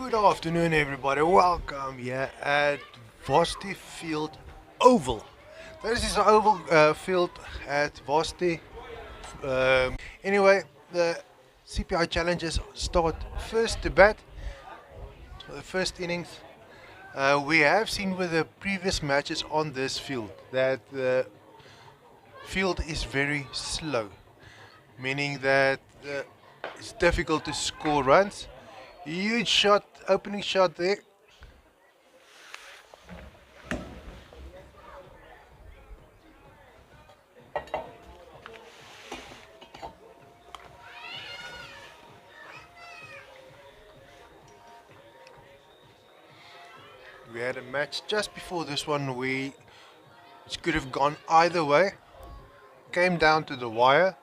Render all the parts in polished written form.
Good afternoon, everybody. Welcome here at Varsity Field Oval. This is the oval field at Varsity. Anyway, the CPI challenges start first to bat. The first innings. We have seen with the previous matches on this field that the field is very slow, meaning that it's difficult to score runs. Huge shot, opening shot there. We had a match just before this one which could have gone either way. Came down to the wire.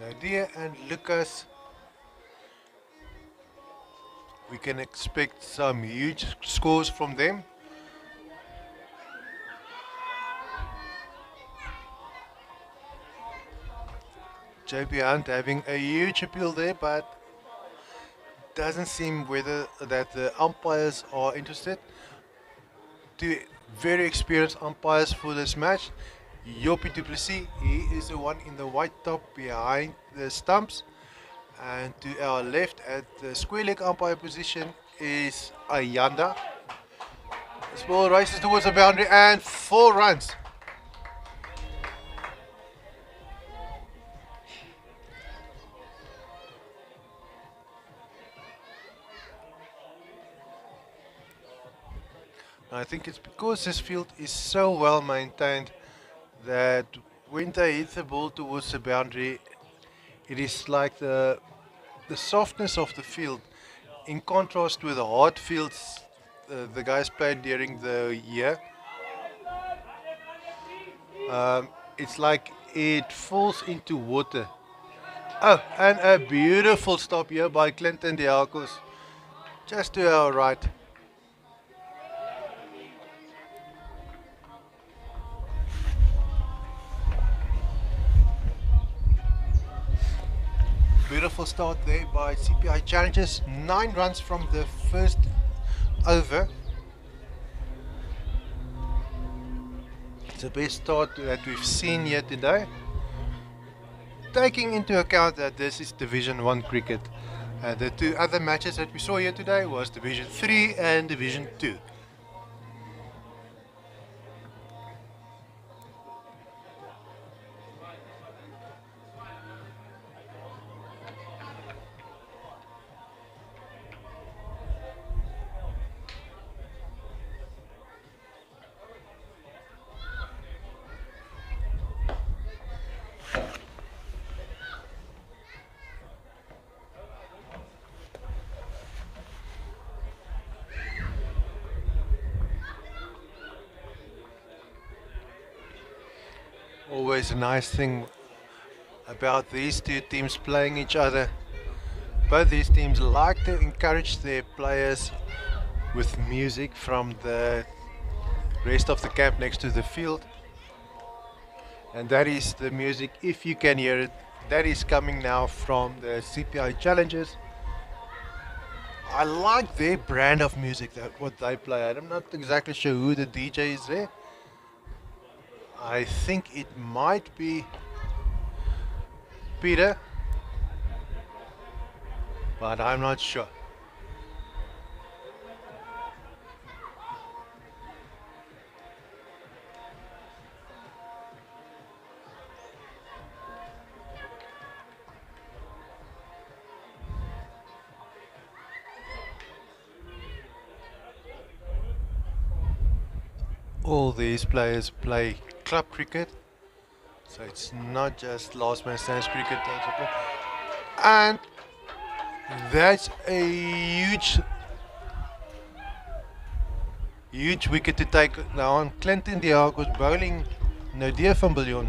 Nadia and Lucas. We can expect some huge scores from them. JP Hunt having a huge appeal there, but doesn't seem whether that the umpires are interested. Two very experienced umpires for this match. Yopi Duplessis, he is the one in the white top behind the stumps. And to our left at the square leg umpire position is Ayanda. This ball races towards the boundary and 4 runs. I think it's because this field is so well maintained that when they hit the ball towards the boundary, it is like the softness of the field, in contrast with the hard fields the guys played during the year. It's like it falls into water. Oh, and a beautiful stop here by Clinton Diakos, just to our right. Beautiful start there by CPI Challenges. 9 runs from the first over. It's the best start that we've seen here today. Taking into account that this is Division 1 cricket. The 2 other matches that we saw here today was Division 3 and Division 2. Always a nice thing about these two teams playing each other. Both these teams like to encourage their players with music from the rest of the camp next to the field. And that is the music, if you can hear it, that is coming now from the CPI Challenges. I like their brand of music, that what they play. I'm not exactly sure who the DJ is there. I think it might be Peter, but I'm not sure. All these players play club cricket, so it's not just last man stands cricket. And that's a huge wicket to take now on. Clinton Diakos bowling Nadia van Biljon,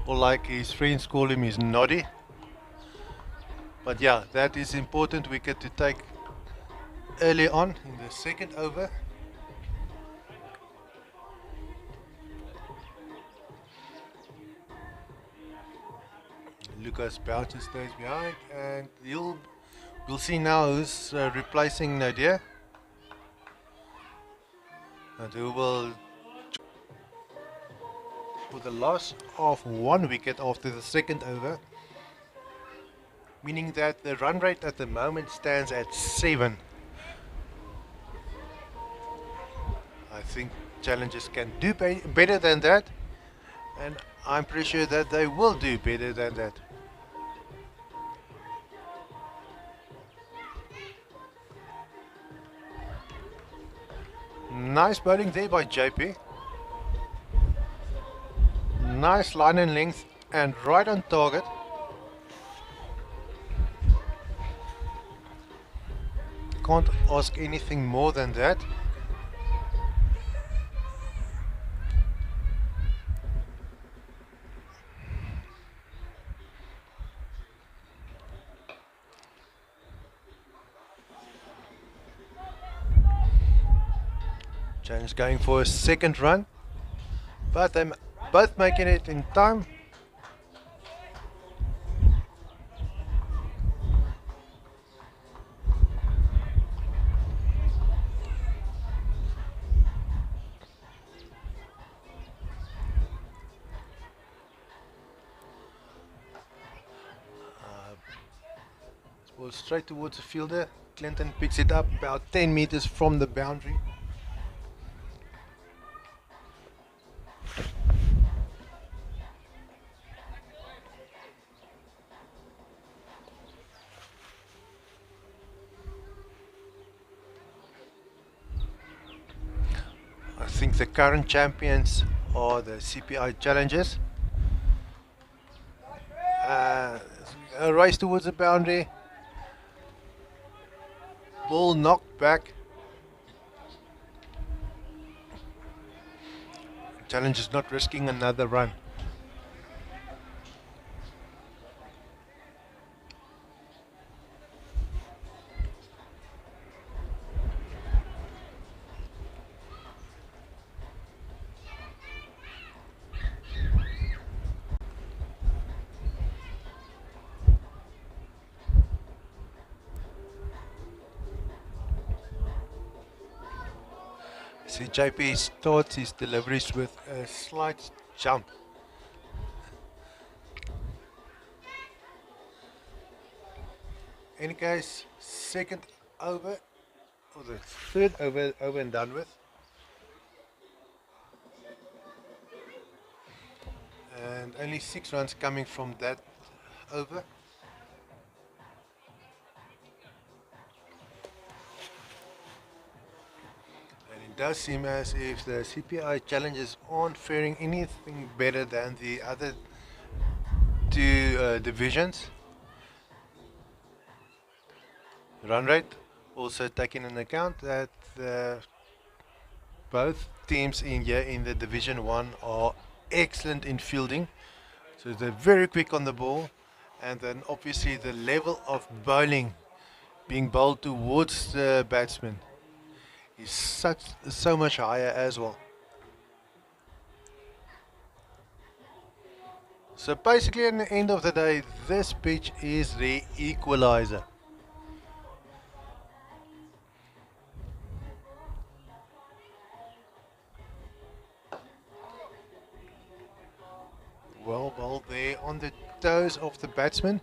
or like his friends call him, is Noddy. But yeah, that is important wicket to take early on in the second over. because Boucher stays behind, and we'll see now who's replacing Nadir and who will for the loss of 1 wicket after the second over, meaning that the run rate at the moment stands at 7. I think challengers can do better than that, and I'm pretty sure that they will do better than that. Nice bowling there by JP. Nice line and length and right on target. Can't ask anything more than that. James going for a second run, but they're both making it in time. Ball straight towards the fielder. Clinton picks it up about 10 meters from the boundary. I think the current champions are the CPI challengers. A race towards the boundary. Ball knocked back. Challengers not risking another run. See, JP starts his deliveries with a slight jump. Any case, second over, or the third over and done with. And only 6 runs coming from that over. It does seem as if the CPI challengers aren't faring anything better than the other two divisions. Run rate, also taking into account that both teams in here in the Division 1 are excellent in fielding, so they're very quick on the ball, and then obviously the level of bowling being bowled towards the batsman is so much higher as well. So basically at the end of the day, this pitch is the equalizer. Well bowled there on the toes of the batsman.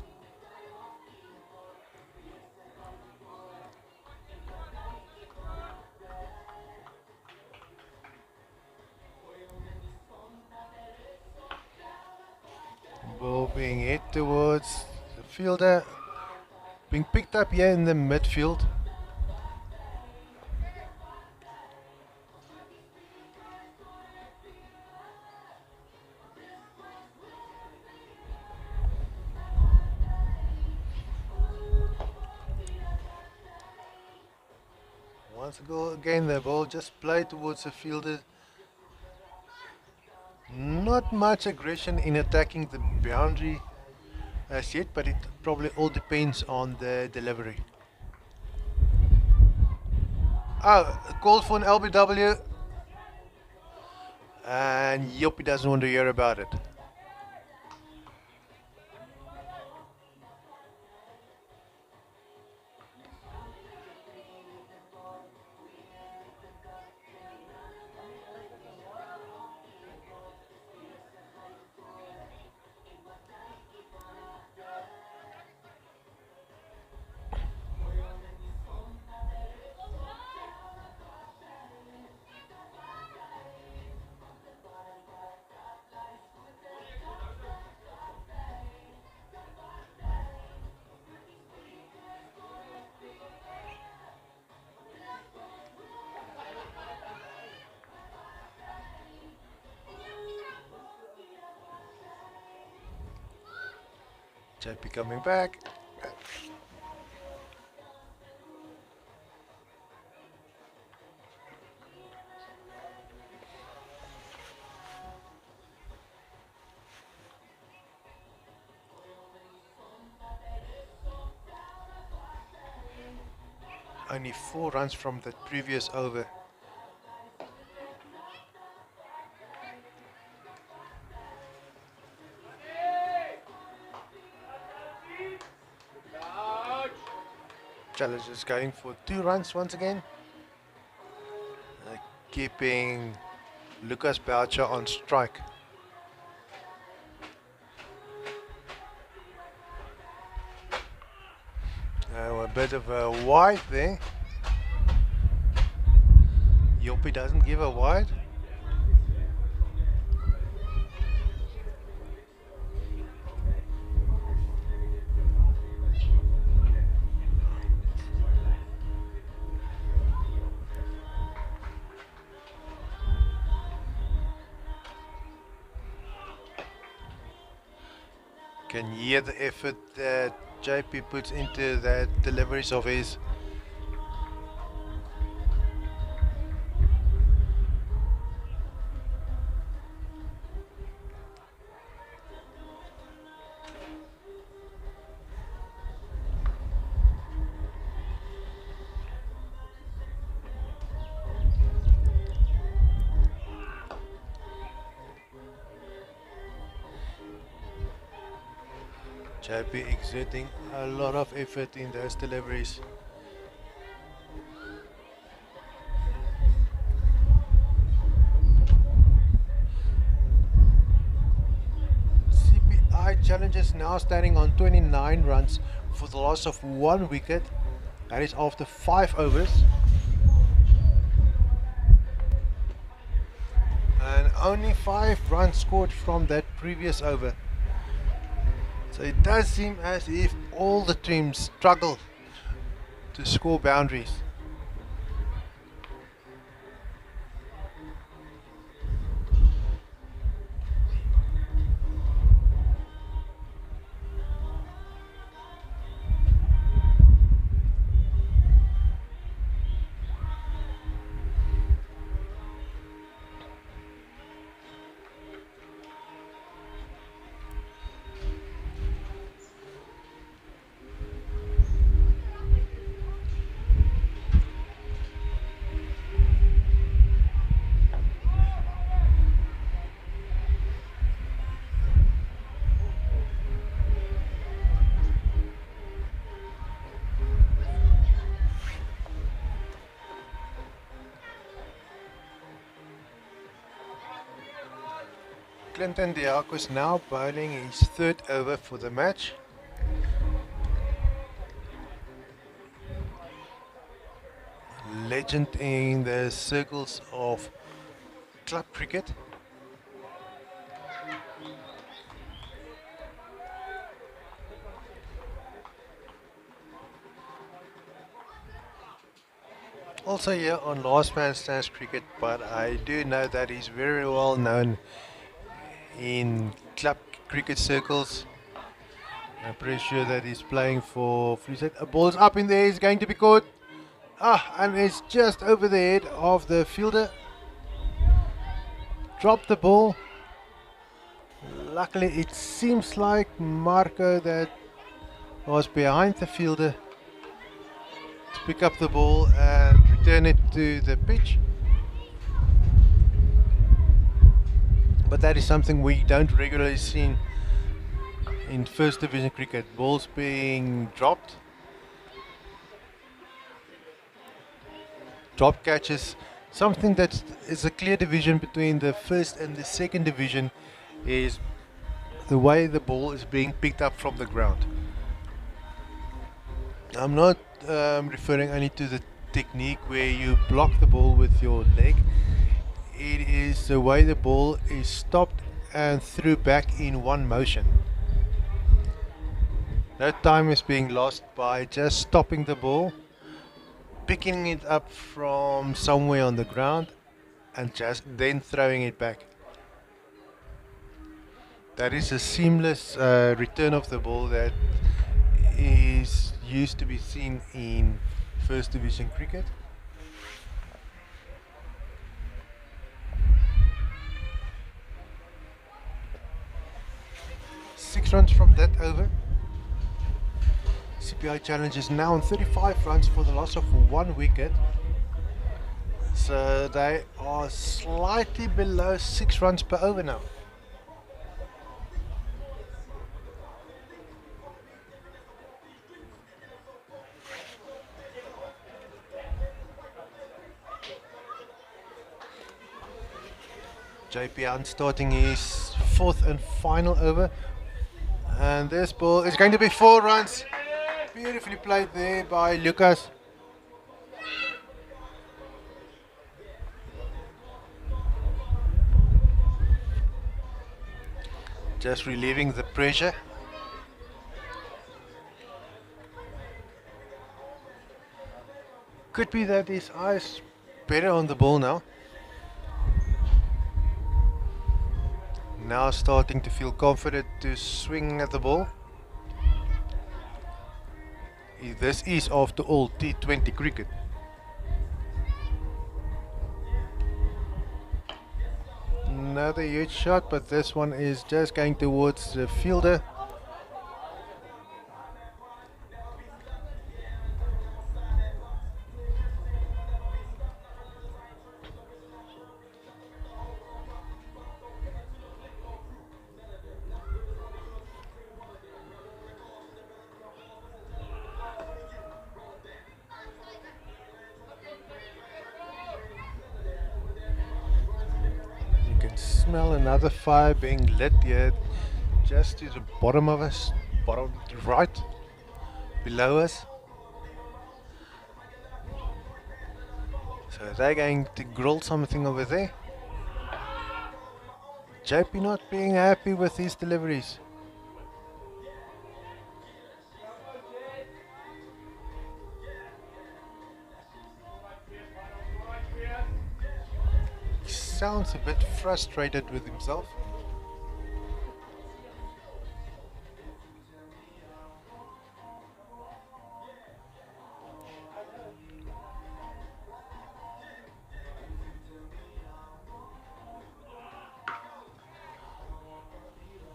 Ball being hit towards the fielder, being picked up here in the midfield. Once again, the ball just played towards the fielder. Not much aggression in attacking the boundary as yet, but it probably all depends on the delivery. Called for an LBW, and Yoppie doesn't want to hear about it. JP coming back. Only 4 runs from the previous over. Challengers going for 2 runs once again. Keeping Lucas Boucher on strike. Now a bit of a wide there. Yoppie doesn't give a wide. Can hear the effort that JP puts into that deliveries of his. JP exerting a lot of effort in those deliveries. CPI challenges now standing on 29 runs for the loss of 1 wicket. That is after 5 overs. And only 5 runs scored from that previous over. So it does seem as if all the teams struggle to score boundaries. Clinton Diaco is now bowling his 3rd over for the match. Legend in the circles of club cricket. Also here on Last Man Stands Cricket, but I do know that he's very well known in club cricket circles. I'm pretty sure that he's playing for Freeset. A ball's up in there, he's going to be caught. And it's just over the head of the fielder. Dropped the ball. Luckily it seems like Marco that was behind the fielder to pick up the ball and return it to the pitch. But that is something we don't regularly see in First Division cricket. Balls being dropped. Drop catches. Something that is a clear division between the first and the second division is the way the ball is being picked up from the ground. I'm not referring only to the technique where you block the ball with your leg. It is the way the ball is stopped and threw back in one motion. That time is being lost by just stopping the ball, picking it up from somewhere on the ground and just then throwing it back. That is a seamless return of the ball that is used to be seen in First Division cricket. Six runs from that over. CPI Challenge is now on 35 runs for the loss of one wicket. So they are slightly below 6 runs per over now. JP Hunt starting his fourth and final over. And this ball is going to be 4 runs. Beautifully played there by Lucas. Just relieving the pressure. Could be that his eyes better on the ball now. Now starting to feel confident to swing at the ball. This is after all T20 cricket. Another huge shot, but this one is just going towards the fielder. Smell another fire being lit here, just to the bottom of us, bottom right, below us. So they're going to grill something over there. JP not being happy with his deliveries. Sounds a bit frustrated with himself.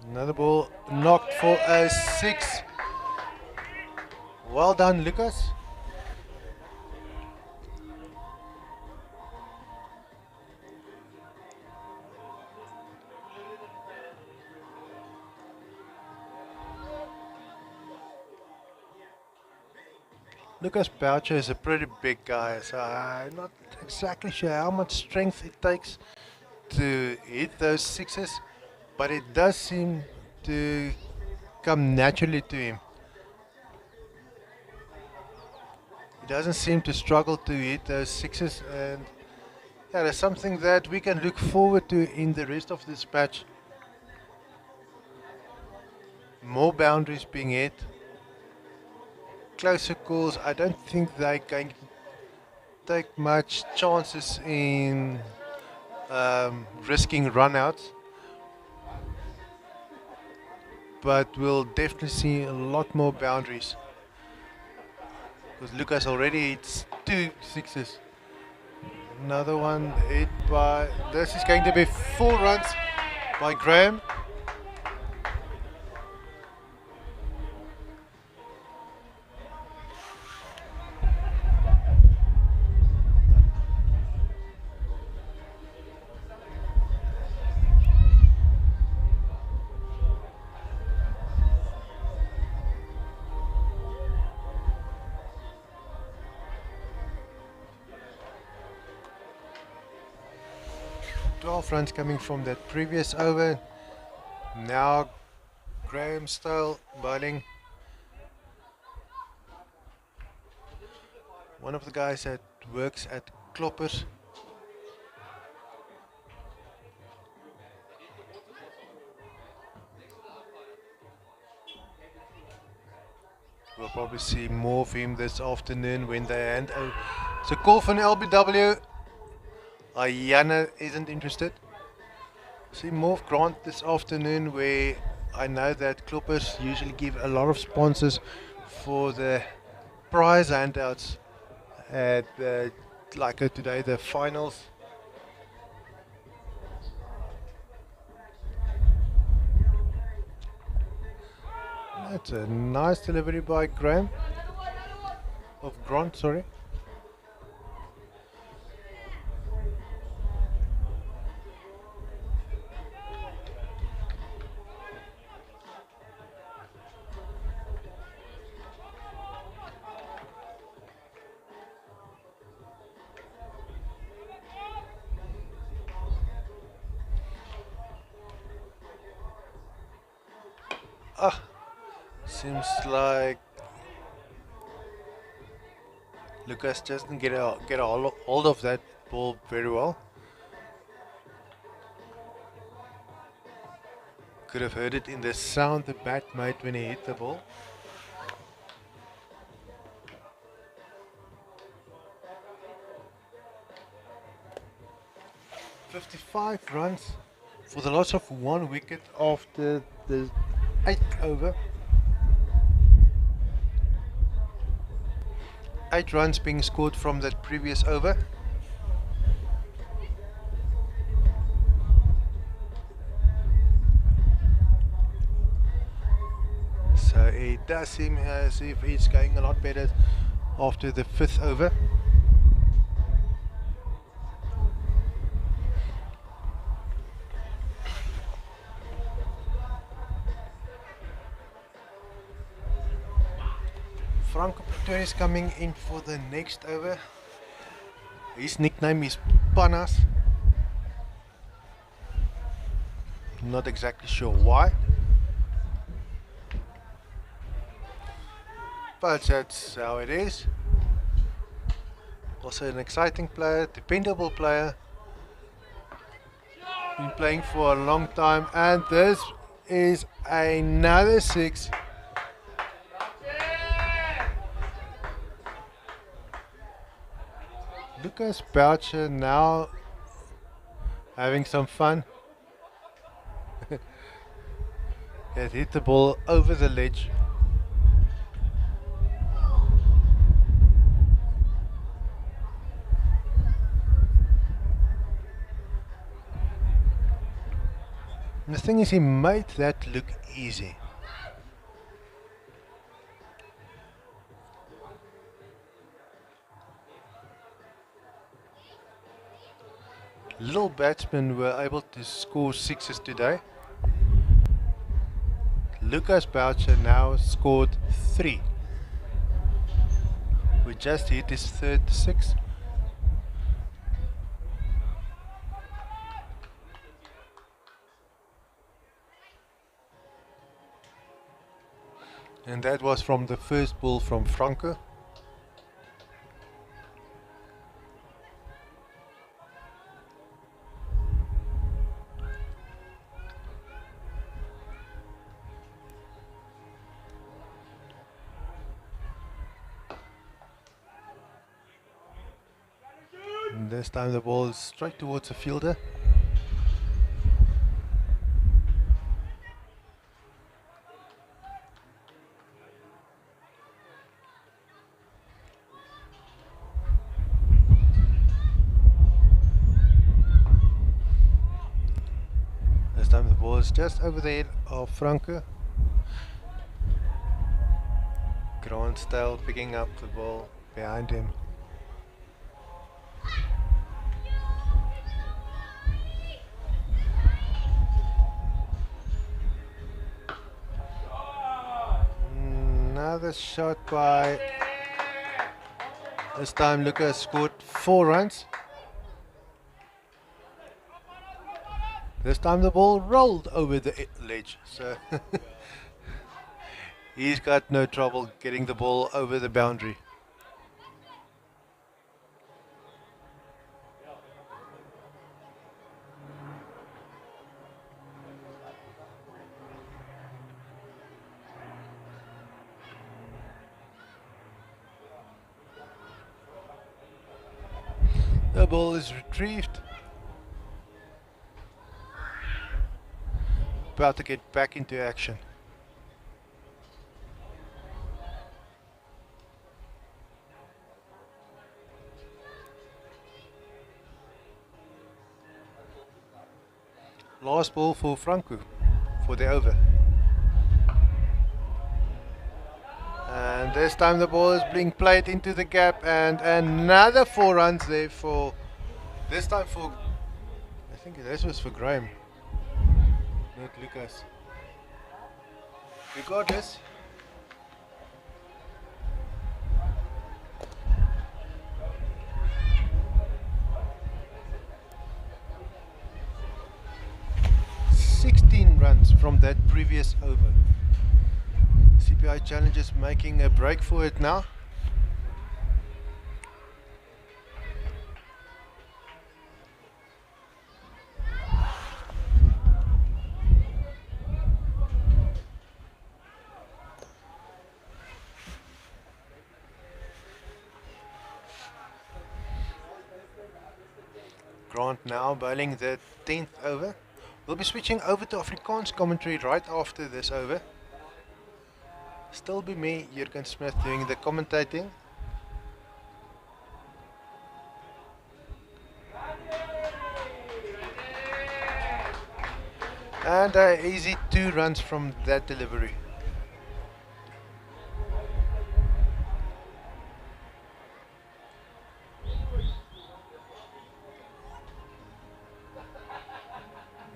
Another ball knocked for a 6. Well done, Lucas. Lucas Boucher is a pretty big guy, so I'm not exactly sure how much strength it takes to hit those sixes, but it does seem to come naturally to him. He doesn't seem to struggle to hit those sixes, and yeah, that's something that we can look forward to in the rest of this match. More boundaries being hit. Closer calls. I don't think they're going to take much chances in risking runouts, but we'll definitely see a lot more boundaries because Lucas already hits 2 sixes. Another one hit by, this is going to be 4 runs by Graham. 12 runs coming from that previous over. Now Graham style bowling. One of the guys that works at Kloppers. We'll probably see more of him this afternoon when they hand over. So call for an LBW. Ayana isn't interested. See more of Grant this afternoon, where I know that clubbers usually give a lot of sponsors for the prize handouts at today, the finals. That's a nice delivery by Grant, sorry. Ah, seems like Lucas just didn't get a hold of that ball very well. Could have heard it in the sound the bat made when he hit the ball. 55 runs for the loss of one wicket after the 8th over. 8 runs being scored from that previous over. So it does seem as if it's going a lot better after the 5th over. Franco Pretoria is coming in for the next over. His nickname is Panas. Not exactly sure why, but that's how it is. Also an exciting player, dependable player. Been playing for a long time, and this is another 6. Lucas Boucher now having some fun. It hit the ball over the ledge. And the thing is, he made that look easy. Little batsmen were able to score 6s today. Lucas Boucher now scored 3. We just hit his 3rd 6. And that was from the first ball from Franco. And this time the ball is straight towards the fielder. This time the ball is just over the head of Franco. Grant still picking up the ball behind him. Another shot by, this time Lucas scored 4 runs. This time the ball rolled over the ledge, so he's got no trouble getting the ball over the boundary. The ball is retrieved. about to get back into action. Last ball for Franco for the over. And this time the ball is being played into the gap, and another 4 runs there for, this time for, I think this was for Graham, not Lucas. Regardless, runs from that previous over. CPI Challengers making a break for it now. Grant now bowling the 10th over. We'll be switching over to Afrikaans commentary right after this over. Still be me, Jurgen Smith, doing the commentating. And easy 2 runs from that delivery.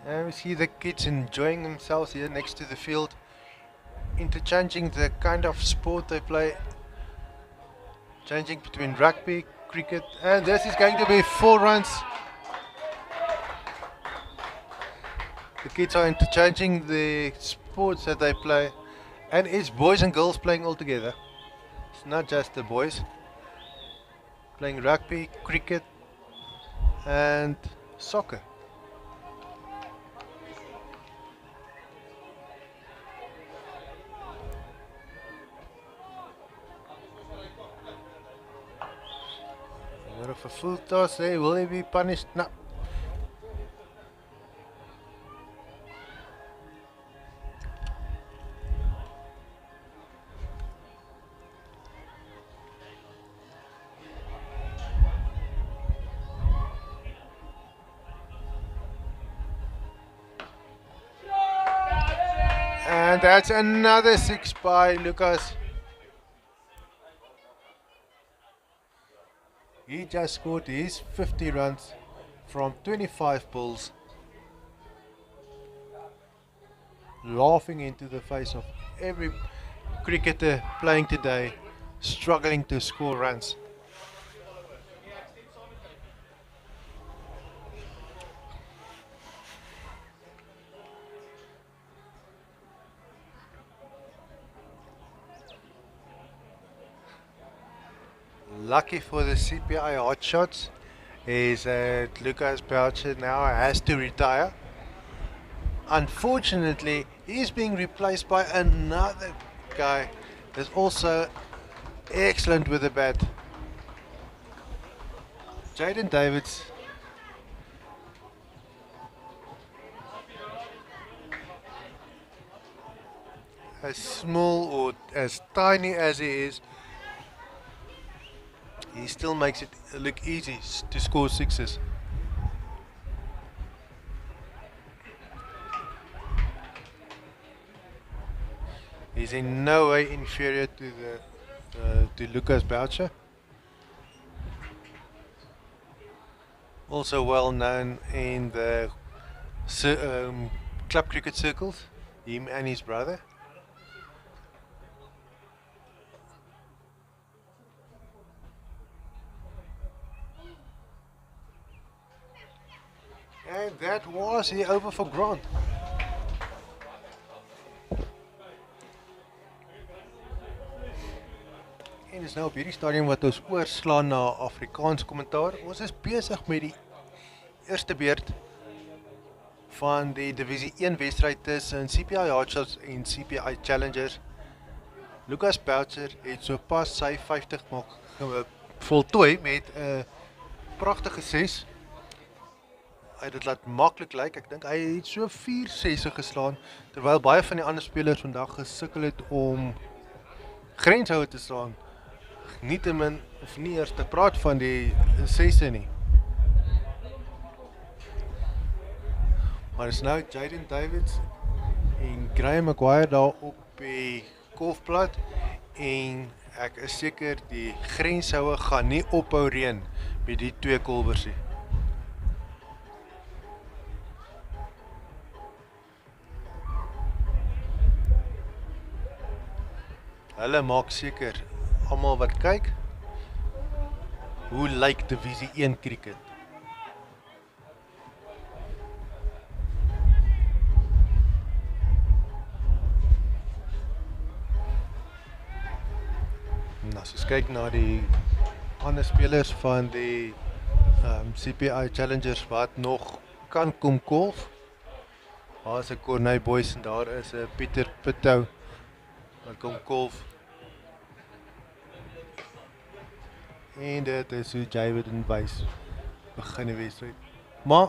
And we see the kids enjoying themselves here next to the field, interchanging the kind of sport they play, changing between rugby, cricket, and this is going to be 4 runs. The kids are interchanging the sports that they play, and it's boys and girls playing all together. It's not just the boys playing rugby, cricket, and soccer. For full toss, will he be punished? No. And that's another 6 by Lucas. He just scored his 50 runs from 25 balls, laughing into the face of every cricketer playing today, struggling to score runs. Lucky for the CPI hotshots is that Lucas Boucher now has to retire. Unfortunately, he's being replaced by another guy that's also excellent with the bat. Jaden Davids. As small or as tiny as he is, he still makes it look easy to score 6s. He's in no way inferior to to Lucas Boucher. Also well known in the club cricket circles, him and his brother. And that was the over for Grant. En is nou op hierdie stadium wat ons oorslaan na Afrikaans kommentaar. Ons is besig met die eerste beurt van die divisie 1 wedstryd tussen CPI Hotshots en CPI Challengers. Lucas Boucher het sopas sy 50 voltooi met 'n pragtige 6. hy dit laat maklik lyk. Ek dink hy het so 4-6 geslaan terwyl baie van die ander spelers vandag gesukkel het om grenshouer te slaan. Nietemin of nie eers te praat van die 6e nie. Maar is nou Jaden Davids en Graham Maguire daar op die golfplat en ek is seker die grenshouer gaan nie ophou reën by die twee kolwers nie. Hulle maak seker almal wat kyk, hoe lyk divisie 1 cricket? En as ons kyk na die ander spelers van die CPI Challengers wat nog kan kom golf, daar is 'n Corneille Boys en daar is 'n Pieter Pittou wat kom golf. En dit is hoe Jaden wys begin die wedstryd. Maar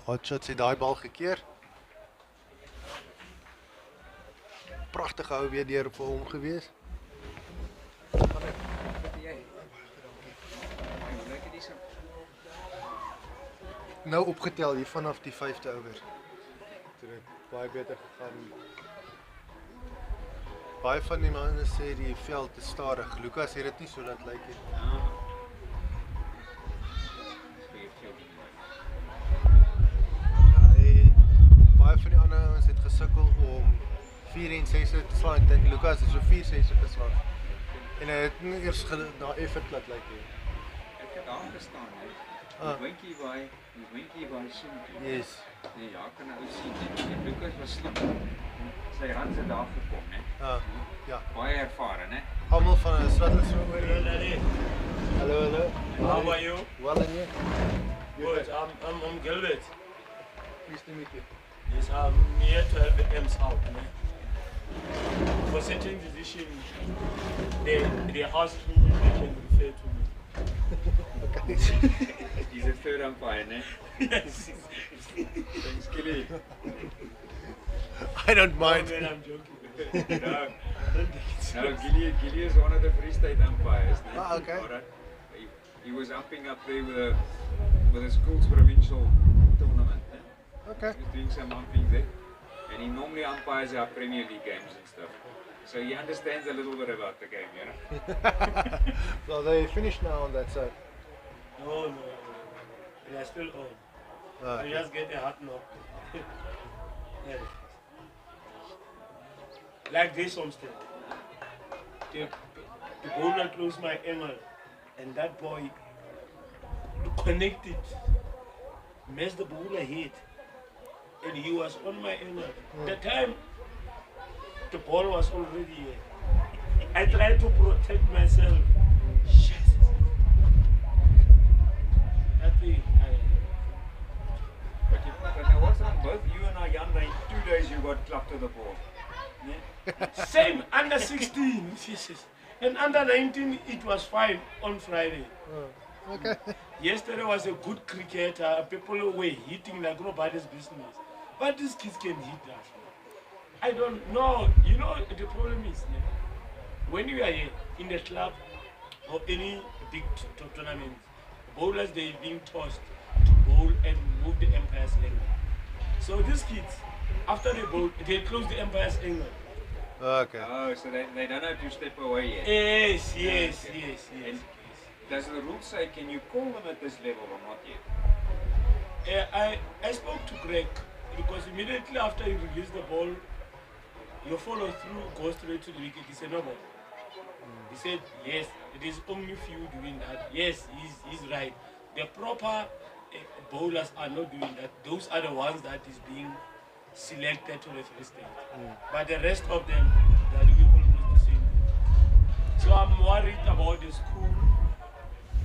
Hotshot het daai bal gekeer. Pragtige hou weer deur vir hom gewees. Nou opgetel hier vanaf die 5de over. Dit het baie beter gegaan. Baie van die manne sê die veld is stadig. Lucas het dit nie so laat lyk nie. Baie van die ander ouens het gesukkel om 4 en 6 te slaan. Ek dink Lucas het so 4-6 geslaan. En hy het nie eers daar effort laat lyk nie. Ek het aangestaan, hè. Die winkie by Soentjie. Yes. Nee, ja, kan ou sien. En Lucas was slim. Sy hand het daar gekom, hè. Ja. Baie ervare, hè. Almal van hulle swat is so oor hier. Hallo. How are you? Well and you? Good. I'm Gilbert. Pleased to meet you. Yes, I'm near to the M's out. For certain decision, they asked me if they can refer to me. Okay. He's a third umpire, né? Yes. Thanks, Gilly. I don't mind. Oh, man, I'm joking. No, Gilly is one of the Free State umpires. Né? Okay. Alright. He was umping up there with the school's provincial tournament. Né? Okay. He was doing some umping there. And he normally umpires our Premier League games and stuff. So he understands a little bit about the game, you know? Well, they finished now on that side. No. They are still on. I just get a hot knock. Yeah. Like this homestead. The bowler closed my angle and that boy connected, messed the bowler head, and he was on my angle. The time the ball was already here. I tried to protect myself. Shit. That thing, But now what's wrong? Both you and Ayanda, in 2 days you got clubbed to the ball. Yeah? same under 16. And under 19 it was fine on Friday. Okay. Yesterday was a good cricketer. People were hitting like nobody's business. But these kids can hit that. I don't know. You know, the problem is, when you are in the club or any big tournament, bowlers, they're being tossed to bowl and move the umpire's angle. So these kids, after they bowl, they close the umpire's angle. Okay. Oh, so they don't have to step away yet. Yes. And does the rule say, can you call them at this level or not yet? I spoke to Greg because immediately after he released the ball, your follow through goes straight to the wicket. He said no ball. He said yes, it is only few doing that. Yes, he's right. The proper bowlers are not doing that. Those are the ones that is being selected to the free state. But the rest of them, they are doing almost the same. So I'm worried about the school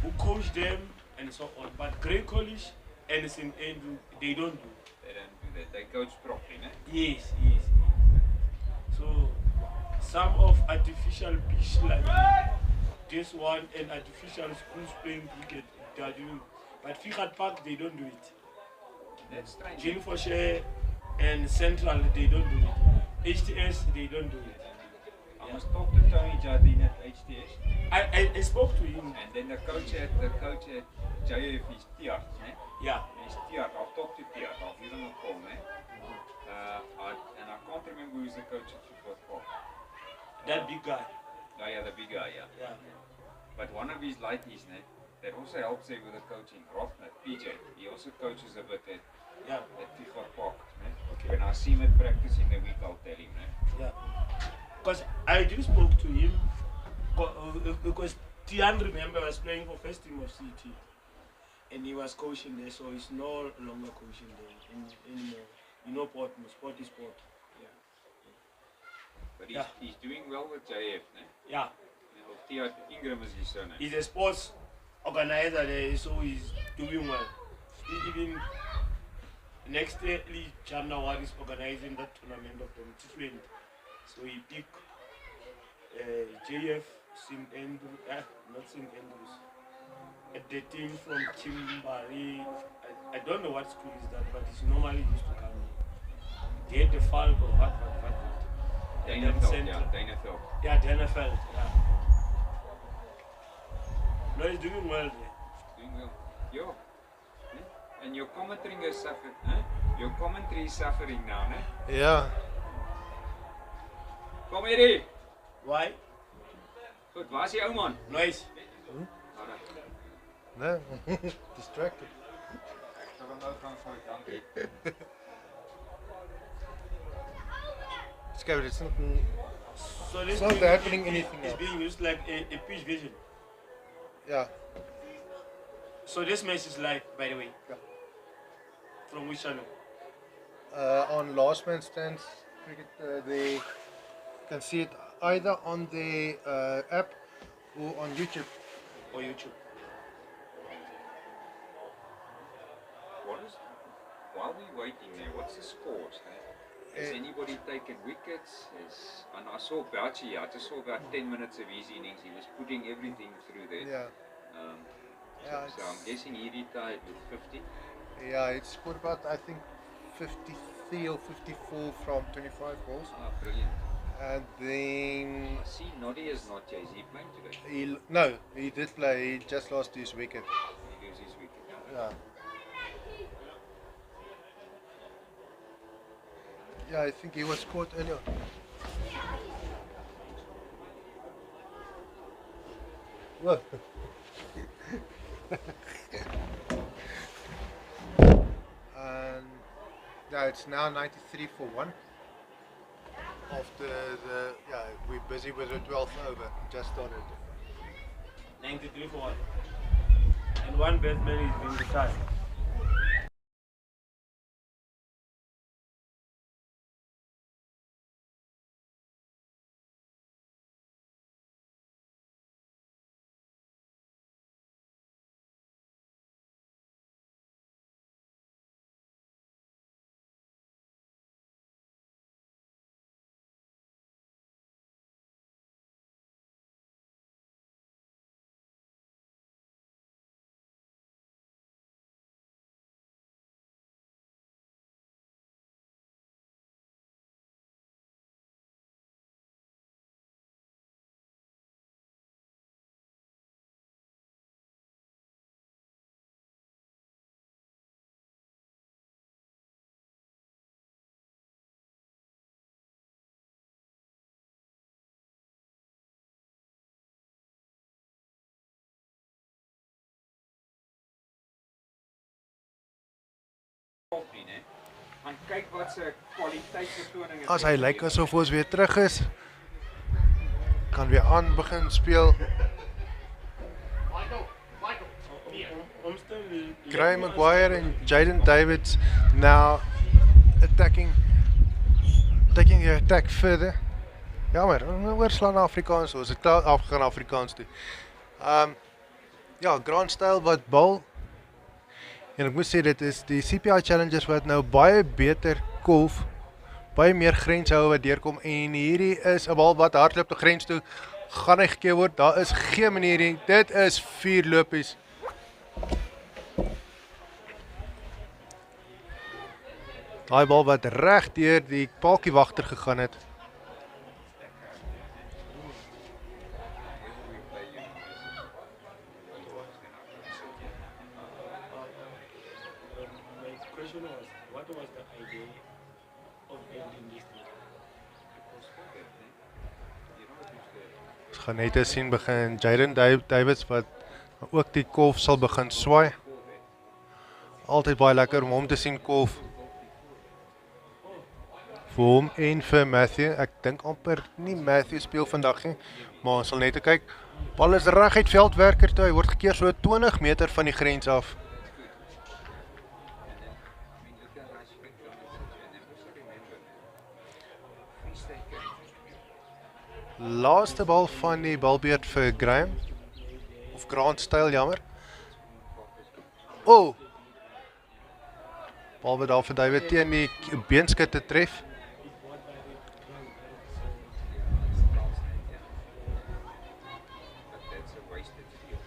who coach them and so on. But Grey College and St. Andrew, they don't do. They don't do that. They coach properly, né? Yes. So some of artificial pitch like this one and artificial schools playing cricket, they are doing. But Figat Park, they don't do it. That's strange. Jean Fauché and Central, they don't do it. HTS, they don't do it. I must talk to Tony Jardine at HTS. I spoke to him. And then the coach at JF is Tiart, né? Yeah. He's Tiart. I'll talk to Tiart. I'll give him a call, né? And I can't remember who's the coach at Football Park. That big guy. Oh, yeah, the big guy, yeah. Yeah. But one of his lighties, né? That also helps him with the coaching. Rothner, PJ, he also coaches a bit at FIFA Park, né? Okay. When I see him at practice in the week, I'll tell him, né? Yeah. Because I just spoke to him because Tian, remember, was playing for first team of CT. And he was coaching there, so he's no longer coaching there anymore. You know, sport is sport. Yeah. But he's doing well with JF, né? Yeah. Tiart Ingram is his surname. He's a sports organizer there, so he's doing well. Even next year, January is organizing that tournament of them different. So he picked JF, St. Andrews, not St. Andrews, the team from Kimberley. I don't know what school is that, but it's normally used to come. They had the Falk or what. Danefeld, yeah, Danefeld. Yeah, Danefeld, yeah. No, he's doing well there. Doing well. Yo. And your commentary is suffering, huh? Your commentary is suffering now, né? Ja, Kom hierdie. Why? Goed, waar is die ou man? Noise. nee, distracted. Ek sal hom nou gaan gooi, dankie. Skip, it's not, So this it's not thing happening anything is else. being used like a pitch vision. Yeah, So this match is live, by the way. From which channel? on Last Man Stands cricket, they can see it either on the app or on YouTube. Or YouTube? While we're waiting there, what's the scores, eh? Has anybody taken wickets? And I saw Bouchy, I just saw about 10 minutes of his innings. He was putting everything through there. Yeah, So I'm guessing he retired with 50. yeah, it's scored about, I think, 53 or 54 from 25 balls. Ah, brilliant. And then I see Noddy is not here. Is he playing today? he did play. He just lost his wicket. He gives his wicket. Yeah. Yeah, I think he was caught earlier. Whoa. And yeah, it's now 93 for 1. After we're busy with the 12th over. Just started. 93 for 1. And one batsman is being retired. Gaan kyk wat se kwaliteitsvertoning is. As hy lyk asof ons weer terug is, kan weer aan begin speel. Graham Maguire and Jaden Davids now taking the attack further. Jammer, oorslaan Afrikaans, ons het klaar afgegaan Afrikaans toe. Ja, Grand Style wat bal. En ek moet sê dit is die CPI challengers wat nou baie beter kolf, baie meer grens hou wat deurkom en hierdie is 'n bal wat hardloop tot grens toe, gaan hy gekeer word. Daar is geen manier nie. Dit is 4 lopies. Daai bal wat reg deur die paaltjiewagter gegaan het. Where will we play you in Brisbane? Then I can sit here. My question was, what was the idea of ending this thing? Because COVID, né? You know who's the Ons gaan net sien begin Jaden Davids wat ook die kolf sal begin swaai. Altyd baie lekker om hom te sien kolf. Vir hom en vir Matthew. Ek dink amper nie Matthew speel vandag nie, maar ons sal net kyk. Bal is reg uit veldwerker toe. Hy word gekeer so 20 meter van die grens af. look at Rashford trying to sit here. And then also remember, Free State games. Laaste bal van die balbeurt vir Graham. Of Grant Style, jammer. Oh! Bal wat daar vir David teen die beenskut te tref. But that's a wasted field.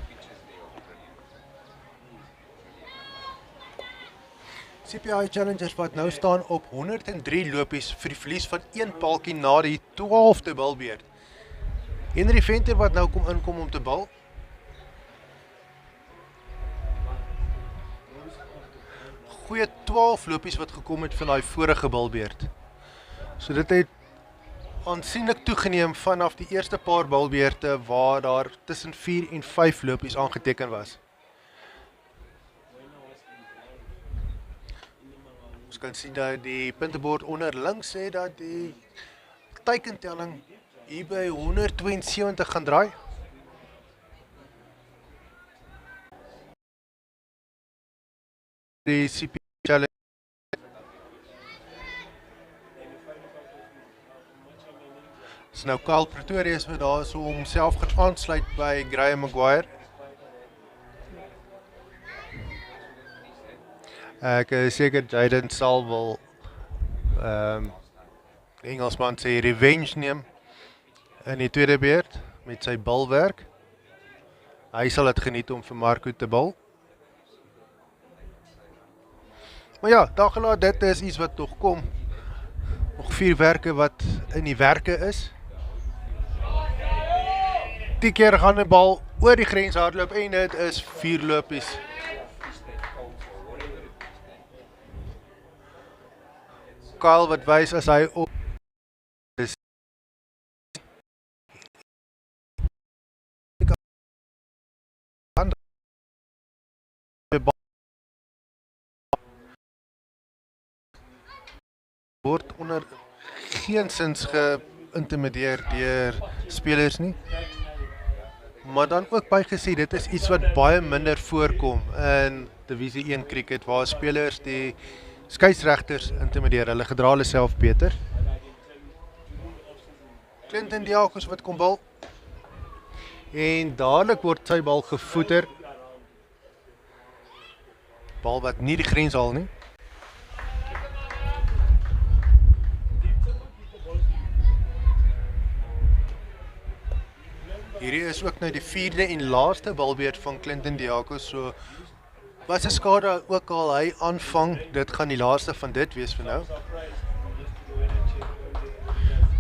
Pitches there are brilliant. CPI Challengers wat nou staan op 103 lopies vir die verlies van 1 paaltjie na die 12de balbeurt. Henry Venter wat nou inkom om te bal. Goeie 12 lopies wat gekom het van daai vorige balbeurt. So dit het aansienlik toegeneem vanaf die eerste paar balbeurte waar daar tussen 4 en 5 lopies aangeteken was. Ons kan sien dat die puntebord onder links sê dat die teikentelling hier by 172 gaan draai. Die CPI Challenge is nou Kyle Pretorius wat daar so homself gaan aansluit by Graham Maguire. Ek is seker Jaden sal wil Engelsman sê revenge neem in die tweede beurt met sy balwerk. Hy sal dit geniet om vir Marco te bal. Maar ja, daggelaat dit is iets wat nog kom. Nog 4 werke wat in die werke is. 10 keer gaan die bal oor die grens hardloop en dit is 4 lopies. Kyle wat wys as hy op is word onder geensins geïntimideer deur spelers nie. Maar dan ook bygesê dit is iets wat baie minder voorkom in divisie 1 cricket waar spelers die skeieregters intimideer. Hulle gedra hulle self beter. Clinton Diakos wat kom bal. En dadelik word sy bal gevoeter. Bal wat nie die grens haal nie. Hierdie is ook nou die 4de en laaste balbeurt van Clinton Diakos, so was 'n skade ook al hy aanvang, dit gaan die laaste van dit wees vir nou.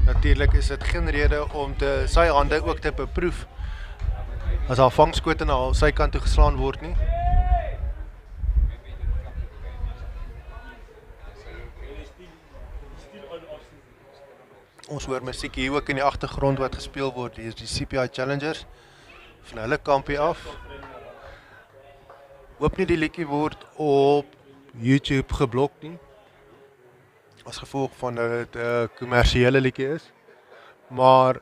Natuurlik is dit geen rede om sy hande ook te beproef as haar vangskote na sy kant toe geslaan word nie. Ons hoor musiek hier ook in die agtergrond wat gespeel word. Hier is die CPI Challengers van hulle kampie af. Hoop nie die liedjie word op YouTube geblok nie. As gevolg van dat dit 'n kommersiële liedjie is. Maar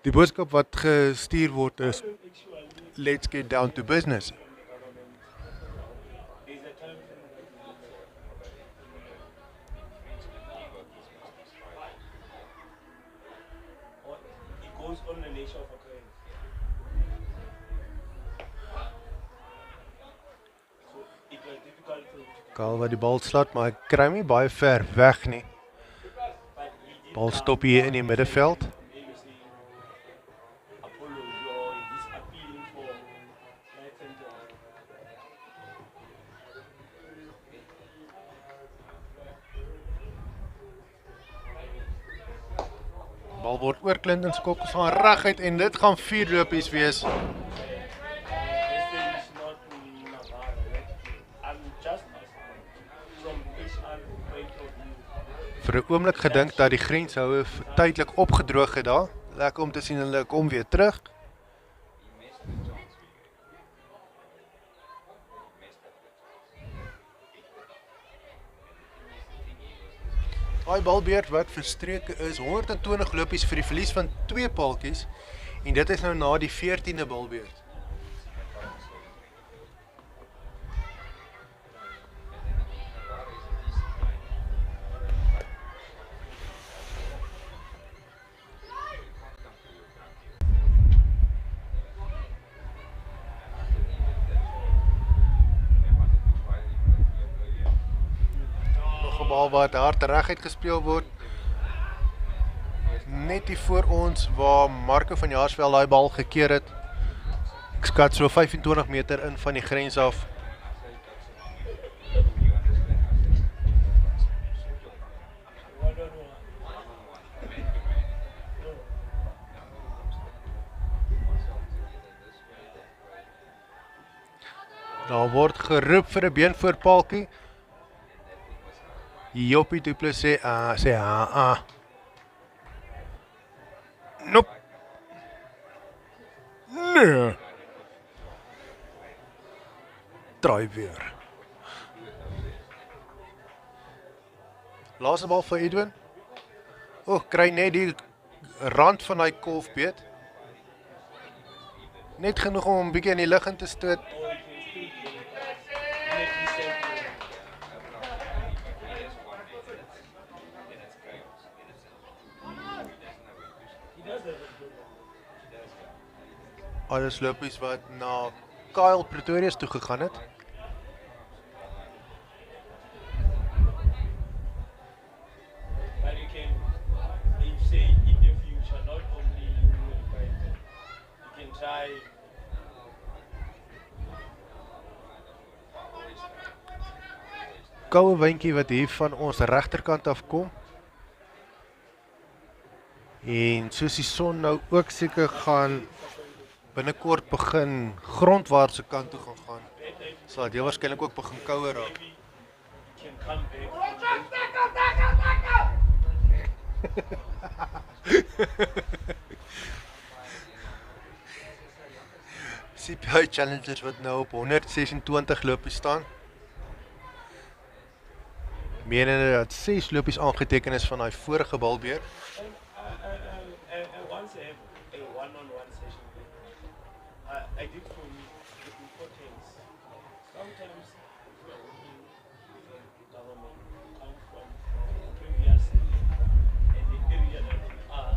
die boodskap wat gestuur word is let's get down to business. On the nature of occurrence. So it was difficult to Kaal wat die bal slaat, maar ek kry hom nie baie ver weg nie. Bal stop hier in die middelveld. maybe say apology or he's appealing for life and Bal word oor Clinton se kop geslaan reguit en dit gaan 4 lopies wees. This thing is not Navarra, right? I'm just from HR point of view. Vir 'n oomblik gedink dat die grenshoue tydelik opgedroog het daar. Lekker om te sien hulle kom weer terug. Daai balbeurt wat verstreke is 120 lopies vir die verlies van 2 paaltjies en dit is nou na die 14de balbeurt. Bal wat hard reguit gespeel word. Net hier voor ons waar Marco van Jaarsveld daai bal gekeer het. Ek skat so 25 meter in van die grens af. Daar word geroep vir 'n beenvoorpaaltjie. Joppie Du Plessis sê Nope. Nee. Draai weer. Laaste bal vir Edwin. Kry net die rand van hy kolfbeet. Net genoeg om 'n bietjie in die lug in te stoot. Alles lopies wat na Kyle Pretorius toe gegaan het. But you can, say in the future, not only you can try. Koue windjie wat hier van ons regterkant af kom. En soos die son nou ook seker gaan binnekort begin grondwaartse kant toe gaan, sal dit waarskynlik ook begin kouer raak. CPI Challengers wat nou op 126 lopies staan. Menende dat 6 lopies aangeteken is van daai vorige balbeer. I did for me the importance. Sometimes government come from previous and the area that we are,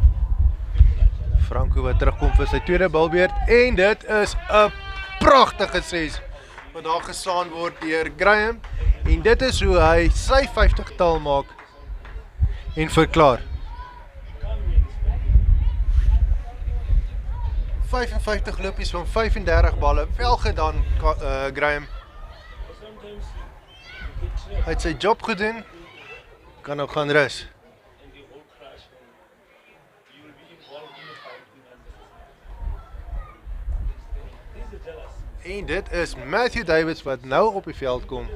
people are jealous. Franco wat terugkom vir sy tweede balbeurt en dit is 'n pragtige 6 wat daar gesaan word deur Graham en dit is hoe hy sy 50-tal maak en verklaar. 55 lopies van 35 balle, wel gedaan Graham. Hy het sy job gedoen, kan nou gaan rus. En dit is Matthew Davids wat nou op die veld kom.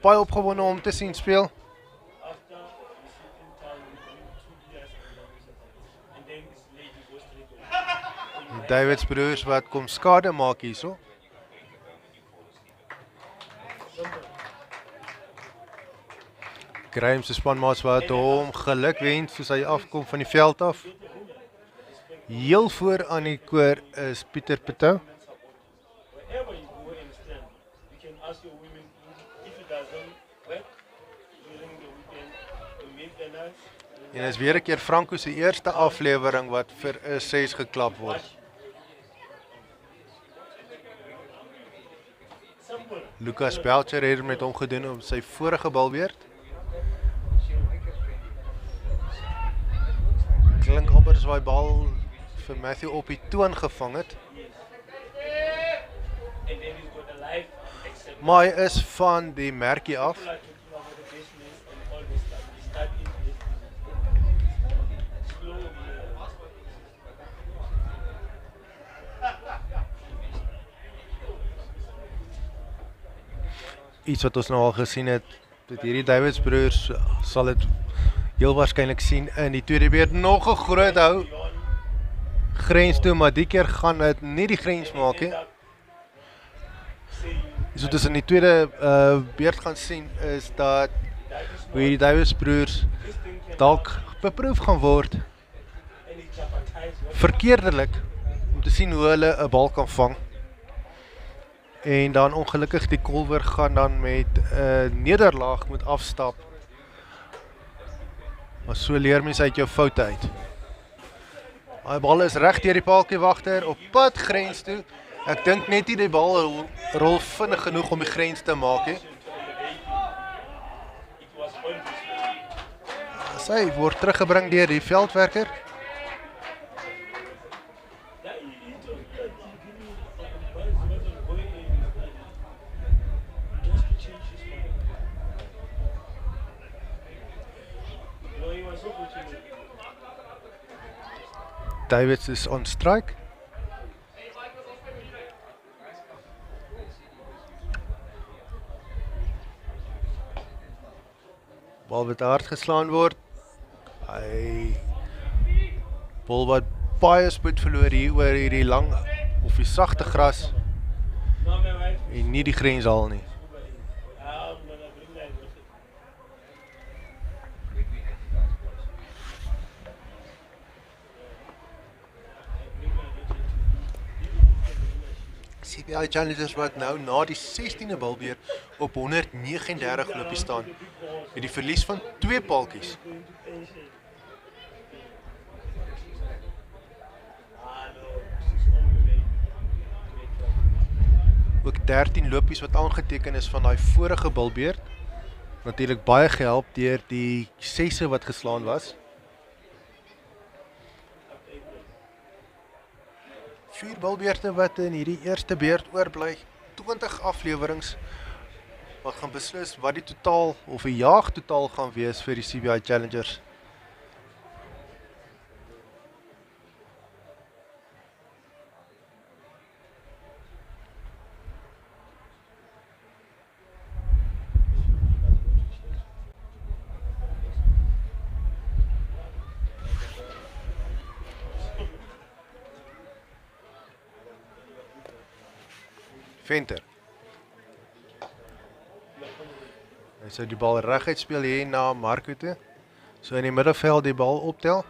Baie opgewonde om te sien speel. Davids broers wat kom skade maak hierso. Graham se spanmaats wat hom geluk wens soos hy afkom van die veld af. Heel voor aan die koor is Pieter Petou. En is weer 'n keer Franco se eerste aflewering wat vir 'n 6 geklap word. Lucas Belcher het met hom gedoen op sy vorige balbeurt. Klink amper as hy bal vir Matthew op die toon gevang het. Maar hy is van die merkie af. iets wat ons nou al gesien het. Met hierdie Davids broers sal dit heel waarskynlik sien in die tweede beurt. Nog 'n groot hou grens toe, maar die keer gaan dit nie die grens maak nie. So tussen die tweede beurt gaan sien is dat hoe hierdie Davids broers dalk beproef gaan word verkeerdelik om te sien hoe hulle 'n bal kan vang. En dan ongelukkig die kolwer gaan dan met 'n nederlaag moet afstap. Maar so leer mens uit jou foute uit. Die bal is reg deur die paaltjiewagter op pad grens toe. Ek dink net nie die bal rol vinnig genoeg om die grens te maak nie. Sy word teruggebring deur die veldwerker. Davids is on strike. Bal wat hard geslaan word. Bal wat baie spoed verloor hier oor hierdie lang of die sagte gras en nie die grens haal nie. CPI Challengers wat nou na die 16de balbeurt op 139 lopies staan met die verlies van 2 paaltjies. Ook 13 lopies wat aangeteken is van daai vorige balbeurt. Natuurlik baie gehelp deur die 6e wat geslaan was. 4 balbeurte wat in hierdie eerste beurt oorbly, 20 aflewerings wat gaan beslis wat die totaal of die jaag totaal gaan wees vir die CPI Challengers. Venter. Hy sou die bal reguit speel hier na Marco toe. So in die middelveld die bal optel.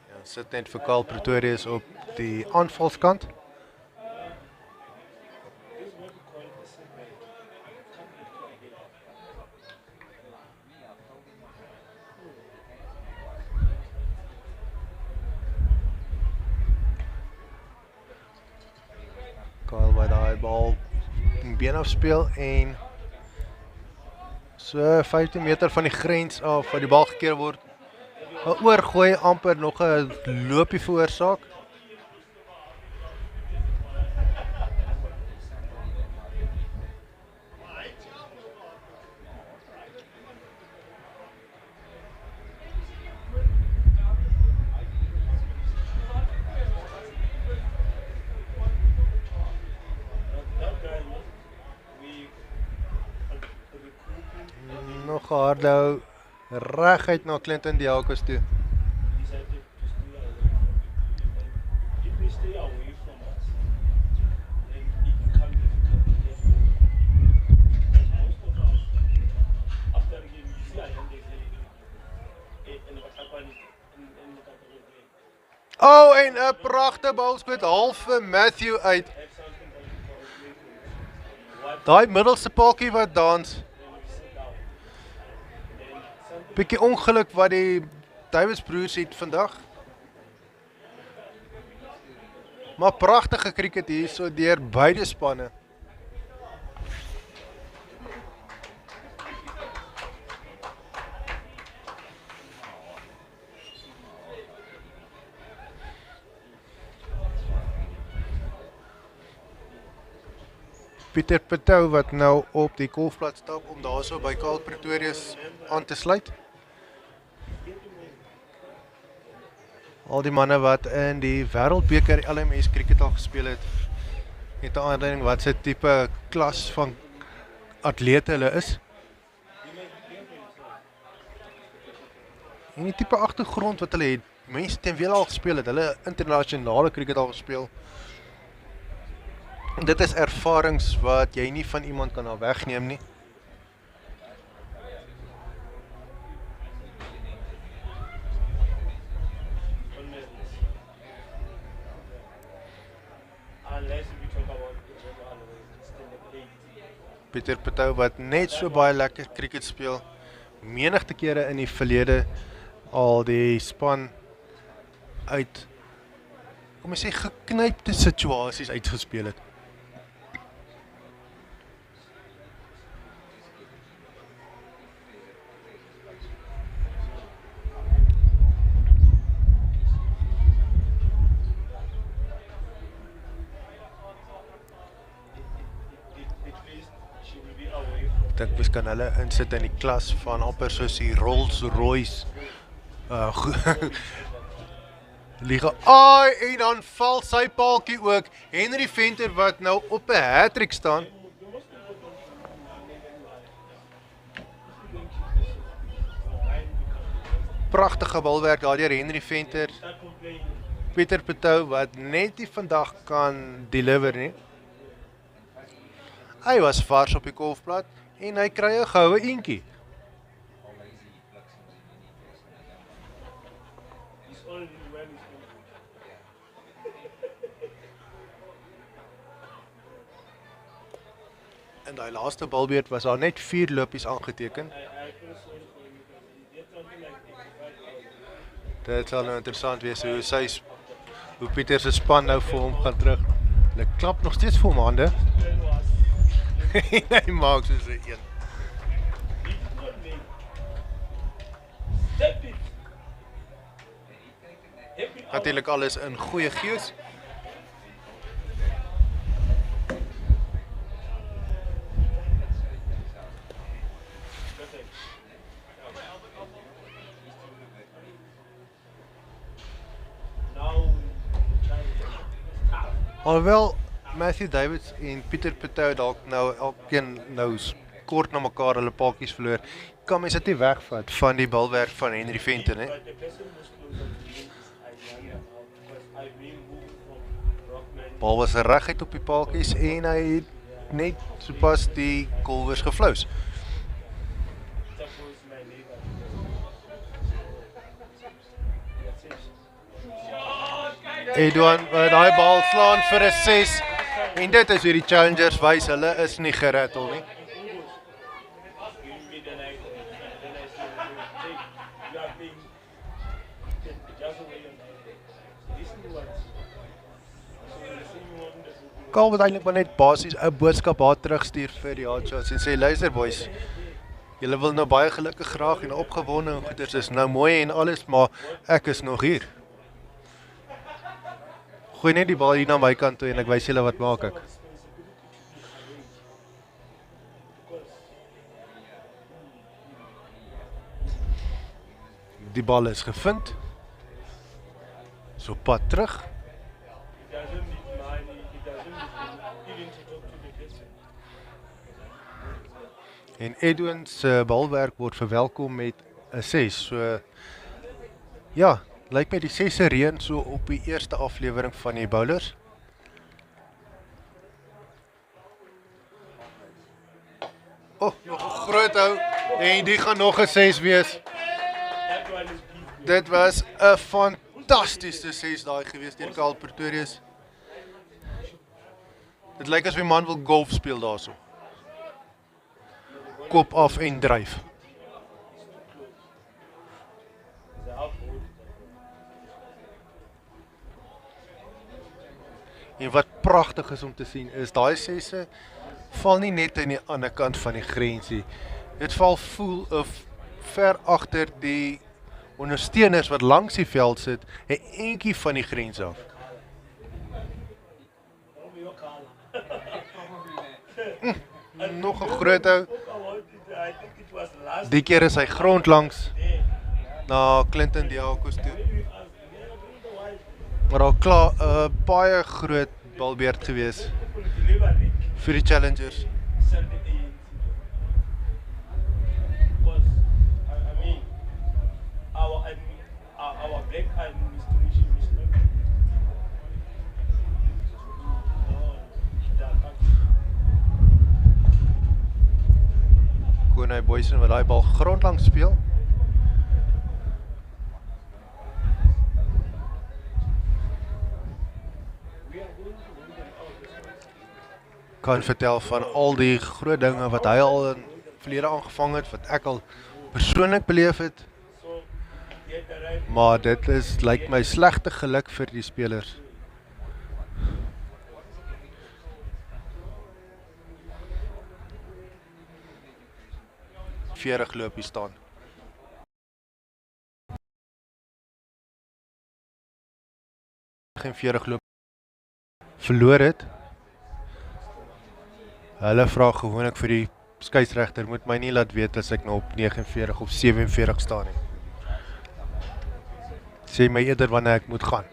Ja, sit net vir Karl Pretorius op die aanvalskant. Kyle wat daai bal in been afspeel en so 15 meter van die grens af waar die bal gekeer word. 'n Oorgooi amper nog 'n loopie veroorsaak. Nog 'n harde hou reguit na Clinton Diakos toe. Oh, en 'n pragtige balskoot half vir Matthew uit. Daai middelste paaltjie wat dans. Bietjie ongeluk wat die Davids broers het vandag. Maar pragtige cricket hier so deur beide spanne. Pieter Patou wat nou op die golfplat stap om daarso by Karl Pretorius aan te sluit. Al die manne wat in die Wêreldbeker LMS cricket al gespeel het het 'n aanduiding wat se tipe klas van atlete hulle is. En die tipe agtergrond wat hulle het. Mense teen wie hulle al gespeel het, hulle internasionale cricket al gespeel. Dit is ervarings wat jy nie van iemand kan wegneem nie. Unless we talk about the Pieter Patou wat net so baie lekker cricket speel. Menigte kere in die verlede al die span uit, kom ek sê, geknypte situasies uitgespeel het. Ek dink kan hulle insit in die klas van amper soos die Rolls Royce liga. En dan val sy paaltjie ook. Henry Venter wat nou op 'n hat-trick staan. Pragtige balwerk daar deur Henry Venter. Pieter Patou wat net nie vandag kan deliver nie. Hy was vars op die golfplat en hy kry 'n goue eentjie. In die laaste balbeurt was daar net 4 lopies aangeteken. Dit sal nou interessant wees hoe Pieter se span nou vir hom gaan terug. Hulle klap nog steeds vir hom hande. En hy maak soos 'n een. Natuurlik alles in goeie gees. Alhoewel Matthew Davids en Pieter Patou dalk nou elkeen nou kort na mekaar hulle paadjies verloor, kan mens dit nie wegvat van die balwerk van Henry Venter, hè? Bal was reguit op die paadjies en hy het net sopas die golwers geflous. Edouan wat daai bal slaan vir 'n 6 en dit is hoe die Challengers wys hulle is nie gerattel nie. Kaal wat eintlik maar net basies 'n boodskap daar terugstuur vir die Hotshotts en sê luister boys, julle wil nou baie gelukkig graag en opgewonde en goeders is nou mooi en alles, maar ek is nog hier. Gooi net die bal hier na my kant toe en ek wys julle wat maak ek. Die bal is gevind. So pad terug. En Edwin se balwerk word verwelkom met 'n 6. So ja, lyk my die 6 se reën so op die eerste aflewering van die bowlers. Nog 'n groot hou en die gaan nog 'n 6 wees. Dit was 'n fantastiese 6 daai gewees deur Karl Pretorius. Dit lyk as my man wil golf speel daarso. Kop af en dryf. En wat pragtig is om te sien is daai 6 val nie net aan die ander kant van die grensie. Dit val ver agter die ondersteuners wat langs die veld sit, 'n entjie van die grens af. Nog 'n groot hou. Die keer is hy grond langs na Clinton Diakos toe. Maar al klaar 'n baie groot balbeurt gewees. vir die challengers. Because I mean, our black administration is not. Konay Boysen wat daai bal grondlangs speel. Kan vertel van al die groot dinge wat hy al in verlede aangevang het, wat ek al persoonlik beleef het. Maar dit lyk my slegte geluk vir die spelers. Veerig loop hier staan. Geen veerig loop verloor het. Hulle vra gewoonlik vir die skeieregter, moet my nie laat weet as ek nou op 49 of 47 staan nie. Sê my eerder wanneer ek moet gaan.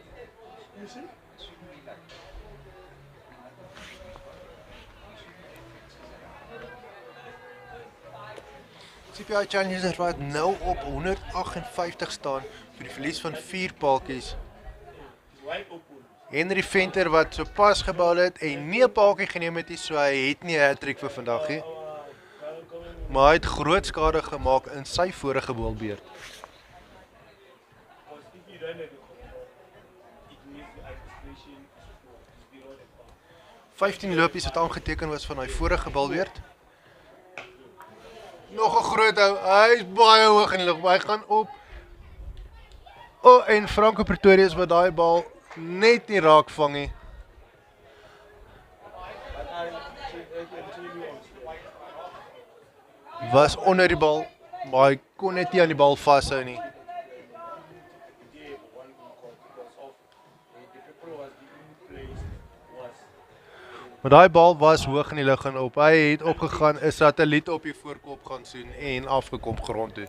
CPI Challengers wat nou op 158 staan vir die verlies van 4 paaltjies. Henry Venter wat so pas gebal het en nie 'n paaltjie geneem het nie, so hy het nie 'n hat-trick vir vandag nie. Maar hy het groot skade gemaak in sy vorige baalbeurt. 15 lopies wat aangeteken was van hy vorige baalbeurt. Nog 'n groot hou, hy is baie hoog in die lug, hy gaan op. En Franco Pretorius wat daai bal net nie raak vang nie. Was onder die bal, maar hy kon net nie aan die bal vashou nie. Maar daai bal was hoog in die lug en op. Hy het opgegaan, 'n satelliet op die voorkop gaan soen en afgekom grond toe.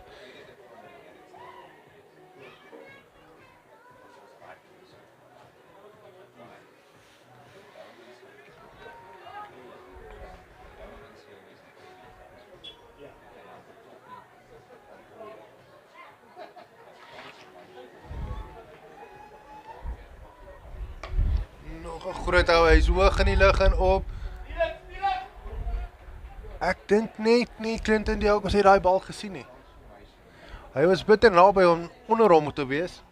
Nog 'n groot hou, hy is hoog in die lug en op. Ek dink net nie Clinton die ook as hy daai bal gesien het. Hy was bitter naby om onder hom te wees.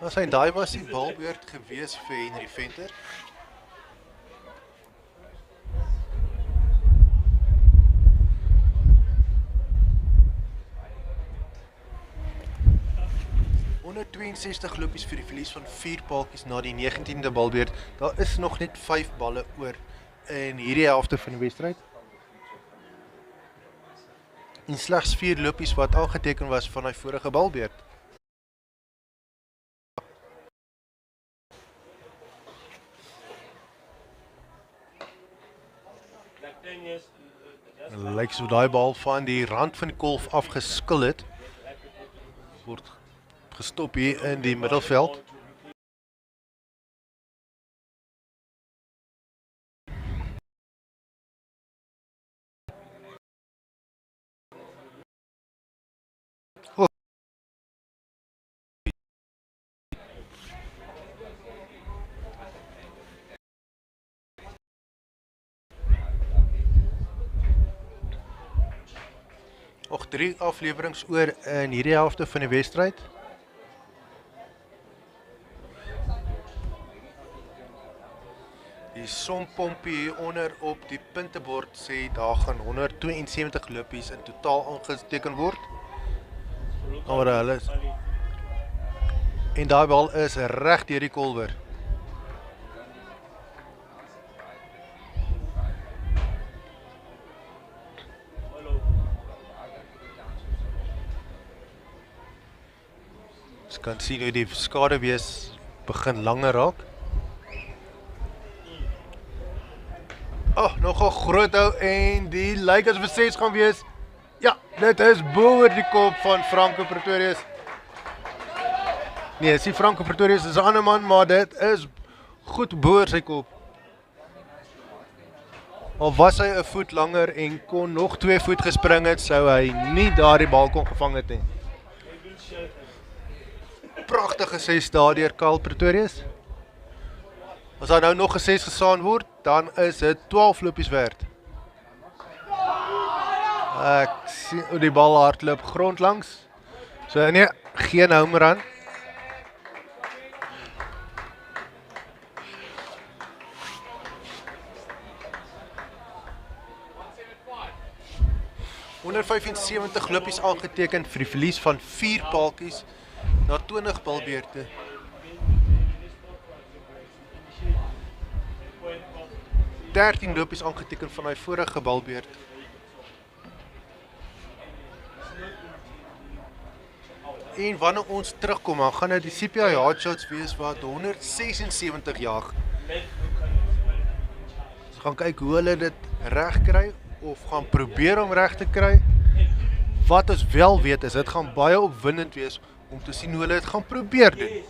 As hy daai was die balbeurt gewees vir Henry Venter. Onder 62 lopies vir die verlies van 4 paaltjies na die 19de balbeurt. Daar is nog net 5 balle oor in hierdie helfte van die wedstryd. En slegs 4 lopies wat aangeteken was van hy vorige balbeurt. Lyk so daai bal van die rand van die kolf afgeskil het. Word gestop hier in die middelveld. Nog 3 aflewerings oor in hierdie helfte van die wedstryd. Die sompompie hieronder op die puntebord sê daar gaan 172 lopies in totaal aangeteken word. Maar hulle is en daai bal is reg deur die kolwer. Ons kan sien hoe die skaduwees begin langer raak. Nog 'n groot hou en die lyk asof dit 6 gaan wees. Ja, dit is bo oor die kop van Franco Pretorius. Nee, is nie Franco Pretorius, is 'n ander man, maar dit is goed bo oor sy kop. Al was hy 'n voet langer en kon nog 2 voet gespring het, sou hy nie daardie bal kon gevang het nie. Pragtige 6 daar deur Karl Pretorius. As daar nou nog 'n 6 gesaan word, dan is dit 12 lopies werd. Ek sien hoe die bal hardloop grond langs. So nee, geen home run. ...175 lopies aangeteken vir die verlies van 4 paaltjies na 20 balbeurte. ...13 lopies aangeteken van hy vorige balbeurt. En wanneer ons terugkom, dan gaan dit die CPI hardshots wees wat 176 jaag. Ons gaan kyk hoe hulle dit reg kry of gaan probeer om reg te kry. Wat ons wel weet is, dit gaan baie opwindend wees om te sien hoe hulle dit gaan probeer doen.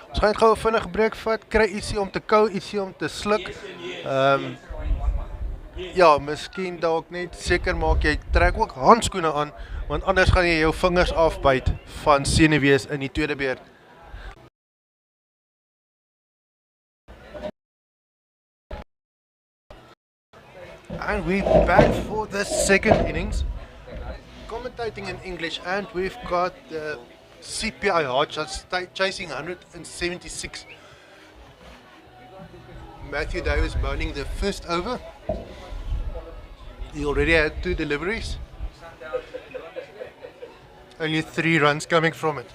Ons gaan net gou 'n vinnige breek vat, kry ietsie om te kou, ietsie om te sluk. Ja, miskien dalk net seker maak jy trek ook handskoene aan, want anders gaan jy jou vingers afbyt van senuwees in die tweede beurt. And we're back for the second innings, commentating in English, and we've got the CPI hardshots chasing 176. Matthew Davis bowling the first over. He already had 2 deliveries. Only 3 runs coming from it.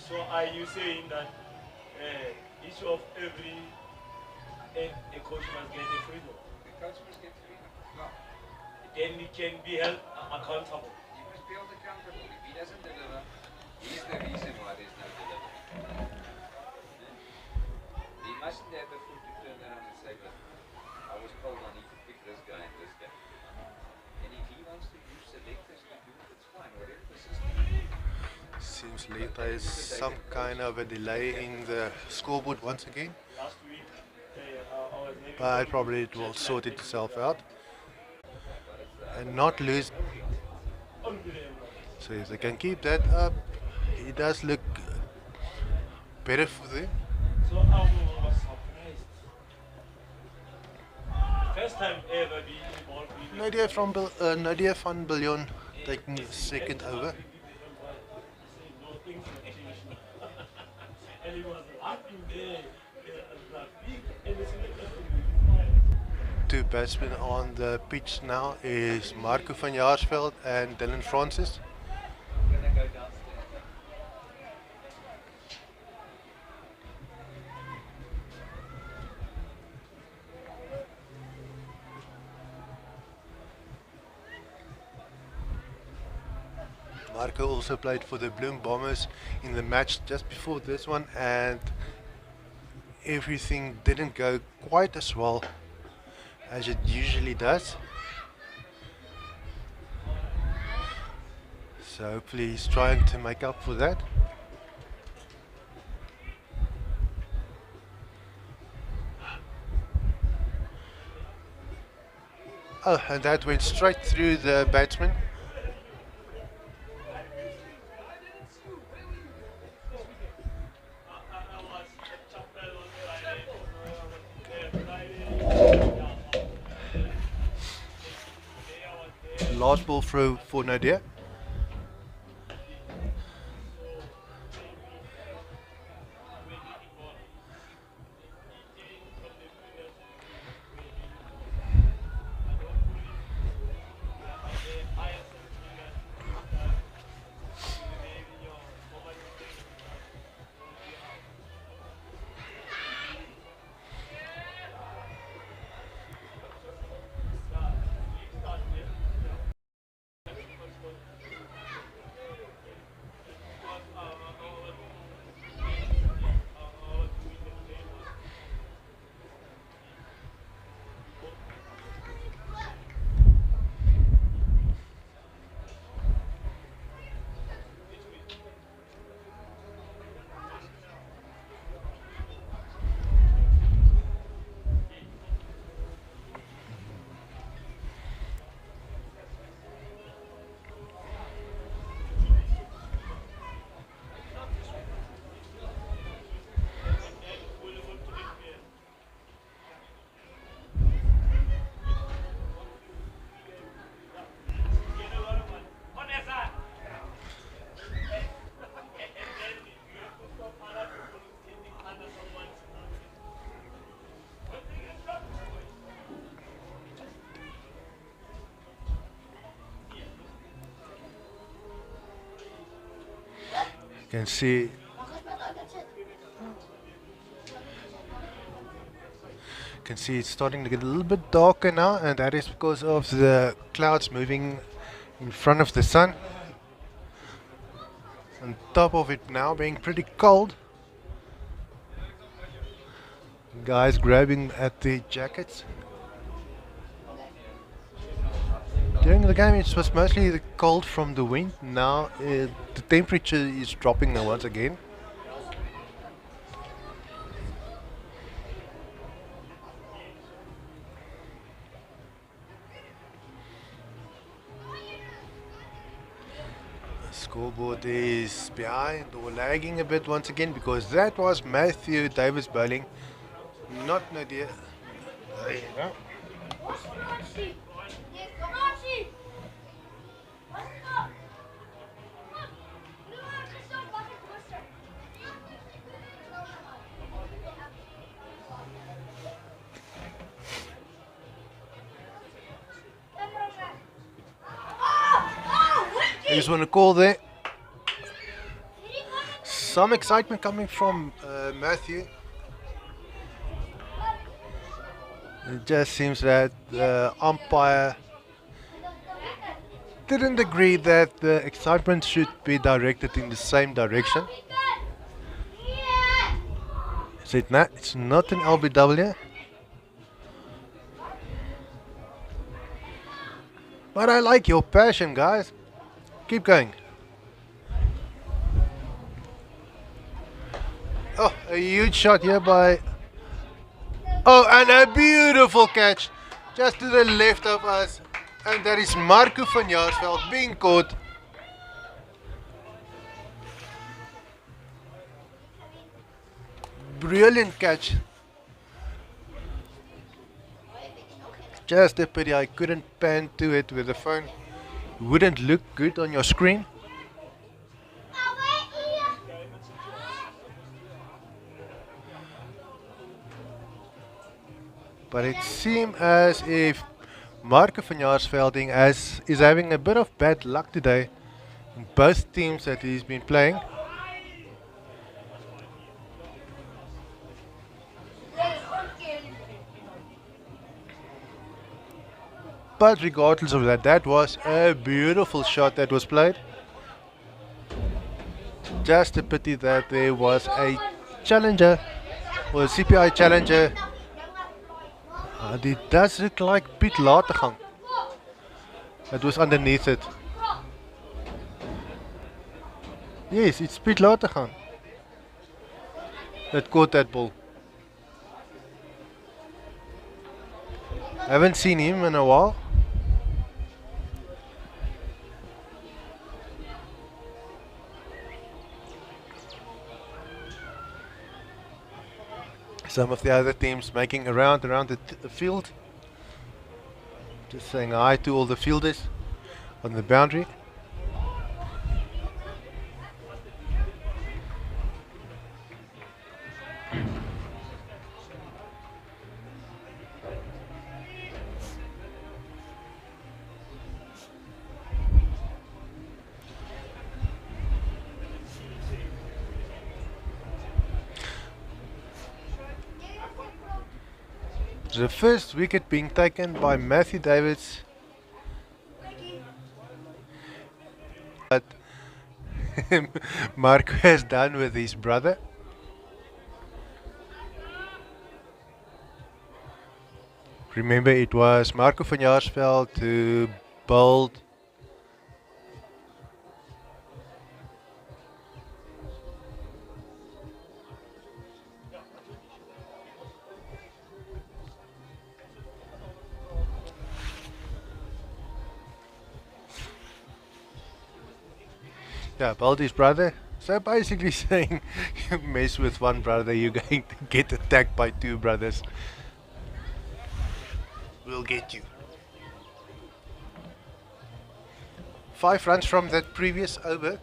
So are you saying that each of every a coach must get a freedom? The coach must get freedom. No. Then he can be held accountable. He must be held accountable. If he doesn't deliver, he's the reason why there's no delivery. He mustn't have the foot to turn around and say, look, I was told I need to pick this guy and this guy. And if he wants to use selectors to do it, it's fine, whatever the system is. Seems like there is some kind of a delay in the scoreboard once again. Last week, I was having But probably it will sort itself out. And not lose. unbelievable. So if they can keep that up, it does look better for them. So I was surprised. First time ever being involved in Nadia van Biljon taking the second over. and he was laughing there. And the selector 2 batsmen on the pitch now is Marco van Jaarsveld and Dylan Francis. Marco also played for the Bloem Bombers in the match just before this one, and everything didn't go quite as well as it usually does. So hopefully he's trying to make up for that. And that went straight through the batsman. Last ball through for Nadia. Can see it's starting to get a little bit darker now, and that is because of the clouds moving in front of the sun. On top of it now being pretty cold. Guys grabbing at the jackets. During the game it was mostly the cold from the wind. Now the temperature is dropping now once again. Scoreboard is behind or lagging a bit once again because that was Matthew Davis bowling, not Nadia. There you go. I just want to call there. Some excitement coming from Matthew. It just seems that the umpire didn't agree that the excitement should be directed in the same direction. Is it not? It's not an LBW. But I like your passion, guys. Keep going. Oh, a huge shot here by... Oh, and a beautiful catch just to the left of us. And that is Marco van Jaarsveld being caught. Brilliant catch. Just a pity I couldn't pan to it with the phone. Wouldn't look good on your screen. But it seems as if Marco van Jaarsvelding is having a bit of bad luck today in both teams that he's been playing. But regardless of that, that was a beautiful shot that was played. Just a pity that there was a challenger, or a CPI challenger. It does look like Piet Lategang. It was underneath it. Yes, it's Piet Lategang that caught that ball. Haven't seen him in a while. Some of the other teams making around the field. Just saying hi to all the fielders on the boundary. The first wicket being taken by Matthew Davids. But Marco has done with his brother. Remember, it was Marco van Jaarsveld who bowled Baldy's brother. So basically saying, you mess with one brother, you're going to get attacked by two brothers. We'll get you. 5 runs from that previous over.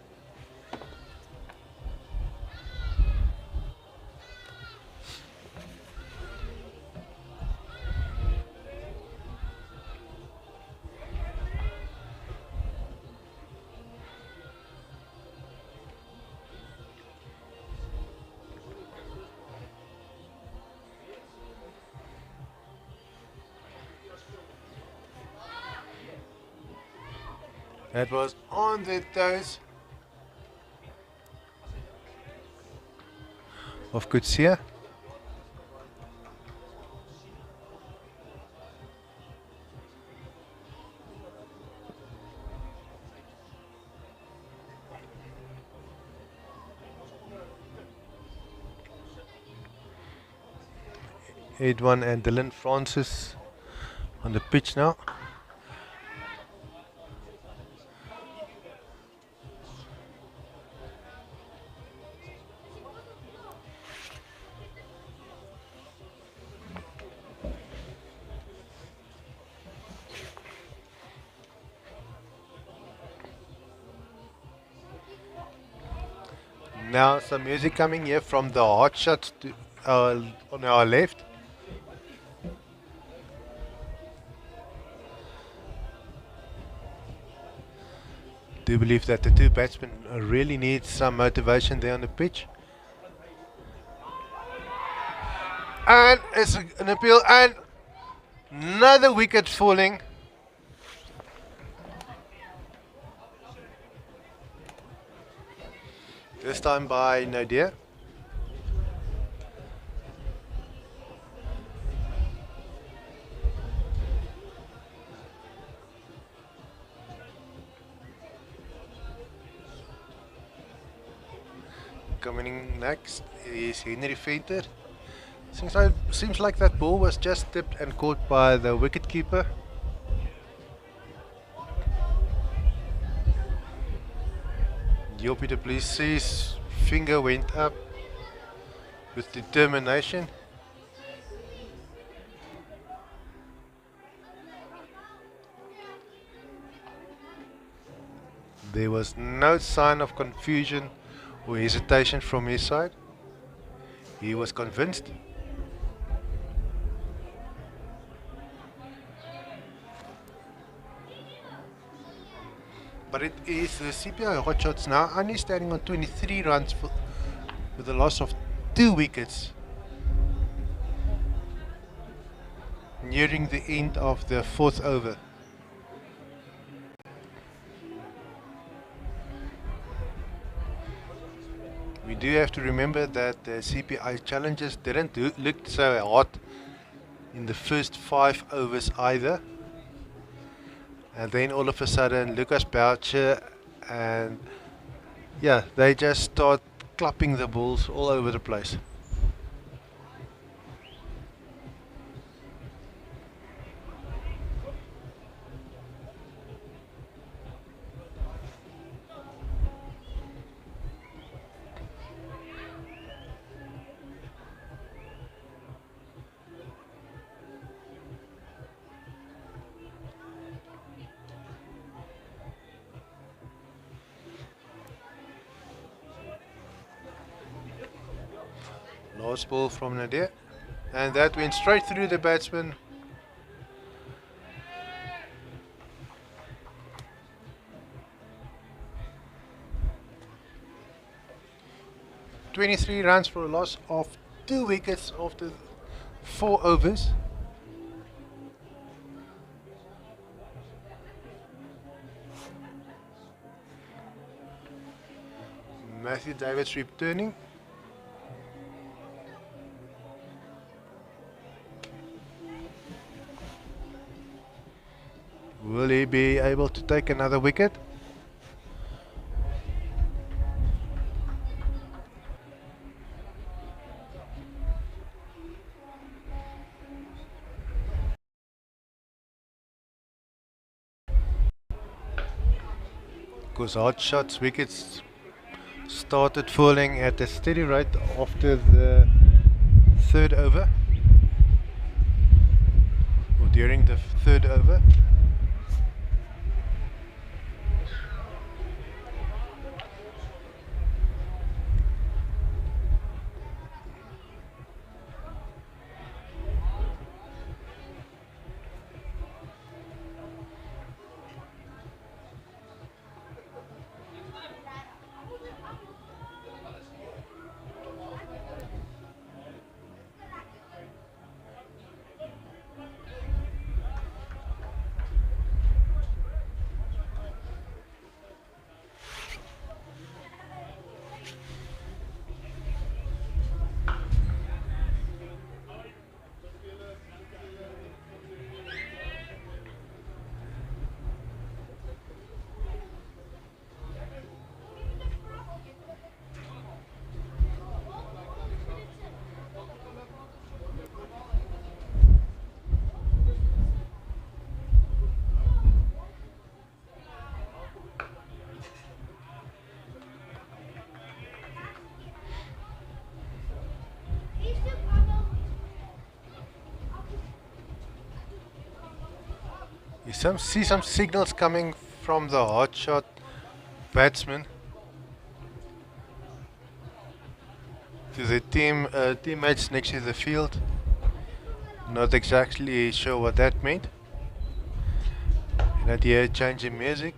That was on the toes of Kutsia. Edwin and Dylan Francis on the pitch now. Now some music coming here from the hot shots to on our left. Do believe that the two batsmen really need some motivation there on the pitch. And it's an appeal and another wicket falling. This time by Nadir. Coming in next is Henry Venter. Seems like that ball was just tipped and caught by the wicketkeeper. Joppie du Plessis' finger went up with determination. There was no sign of confusion or hesitation from his side. He was convinced. But it is the CPI Hotshots now only standing on 23 runs with a loss of 2 wickets. Nearing the end of the 4th over. We do have to remember that the CPI challenges didn't look so hot in the first 5 overs either. And then all of a sudden Lucas Boucher and yeah, they just start clapping the balls all over the place. Last ball from Nadir, and that went straight through the batsman. "23 runs for a loss of 2 wickets after 4 overs. Matthew Davids returning. Will he be able to take another wicket? Because hot shots wickets started falling at a steady rate after the 3rd over, or during the 3rd over. see some signals coming from the hotshot batsman to the teammates next to the field. Not exactly sure what that meant. Not here, changing music.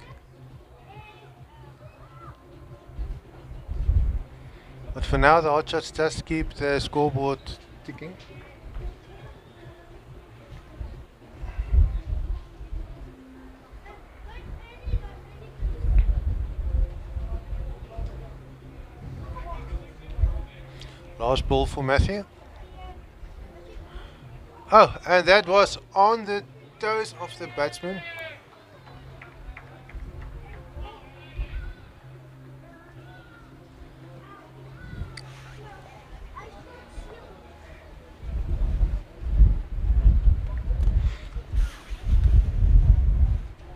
But for now, the hotshots just keep the scoreboard ticking. Last ball for Matthew. Oh, and that was on the toes of the batsman.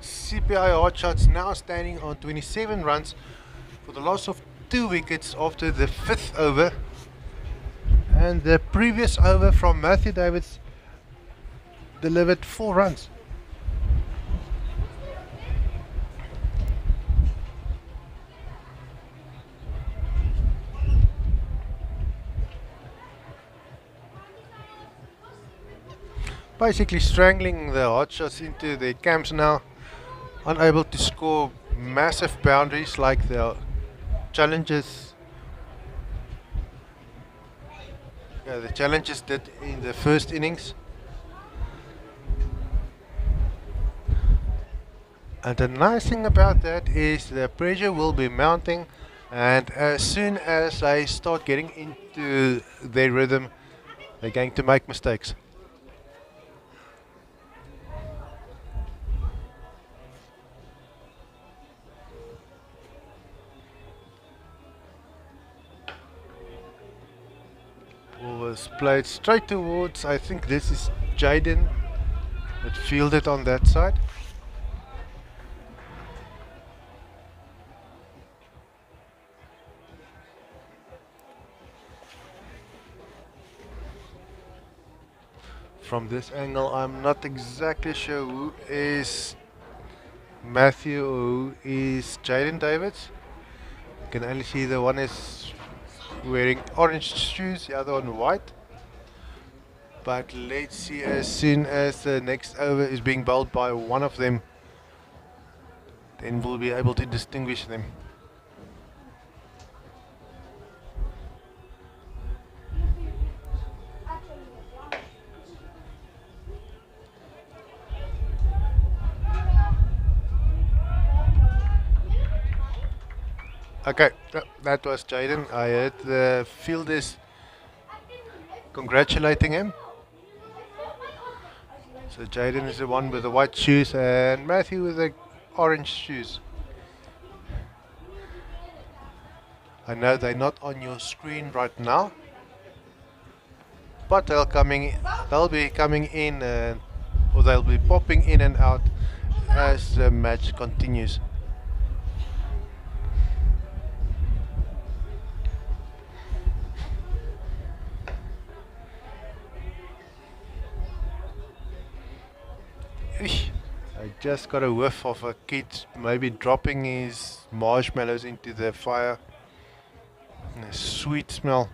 CPI Hotshots now standing on 27 runs for the loss of 2 wickets after the 5th over. And the previous over from Matthew Davids delivered 4 runs. Basically strangling the hotshots into their camps now, unable to score massive boundaries like the challenges. Yeah, the challenges did in the first innings. And the nice thing about that is the pressure will be mounting, and as soon as they start getting into their rhythm, they're going to make mistakes. Ball was played straight towards, I think this is Jaden that fielded on that side. From this angle, I'm not exactly sure who is Matthew or who is Jaden Davids. You can only see the one is wearing orange shoes, the other one white. But let's see, as soon as the next over is being bowled by one of them, then we'll be able to distinguish them. Okay, that was Jaden. I heard the fielders congratulating him. So Jaden is the one with the white shoes and Matthew with the orange shoes. I know they're not on your screen right now, but they'll be coming in, or they'll be popping in and out as the match continues. I just got a whiff of a kid maybe dropping his marshmallows into the fire. A sweet smell.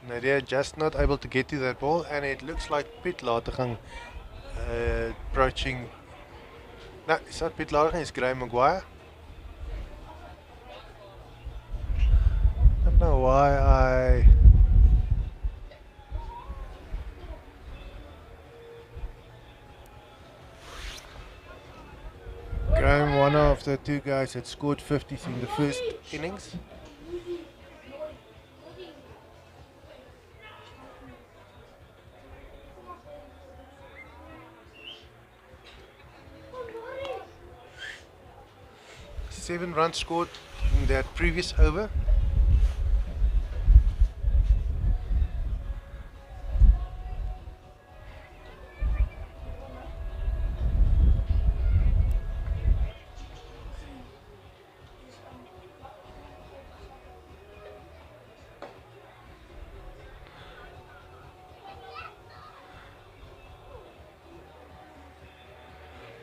Nadia just not able to get to that ball, and it looks like Piet Latergang approaching. No, it's not Piet Latergang, it's Graham Maguire. I don't know why Graham, one of the two guys that scored 50s in the first innings. Seven runs scored in that previous over.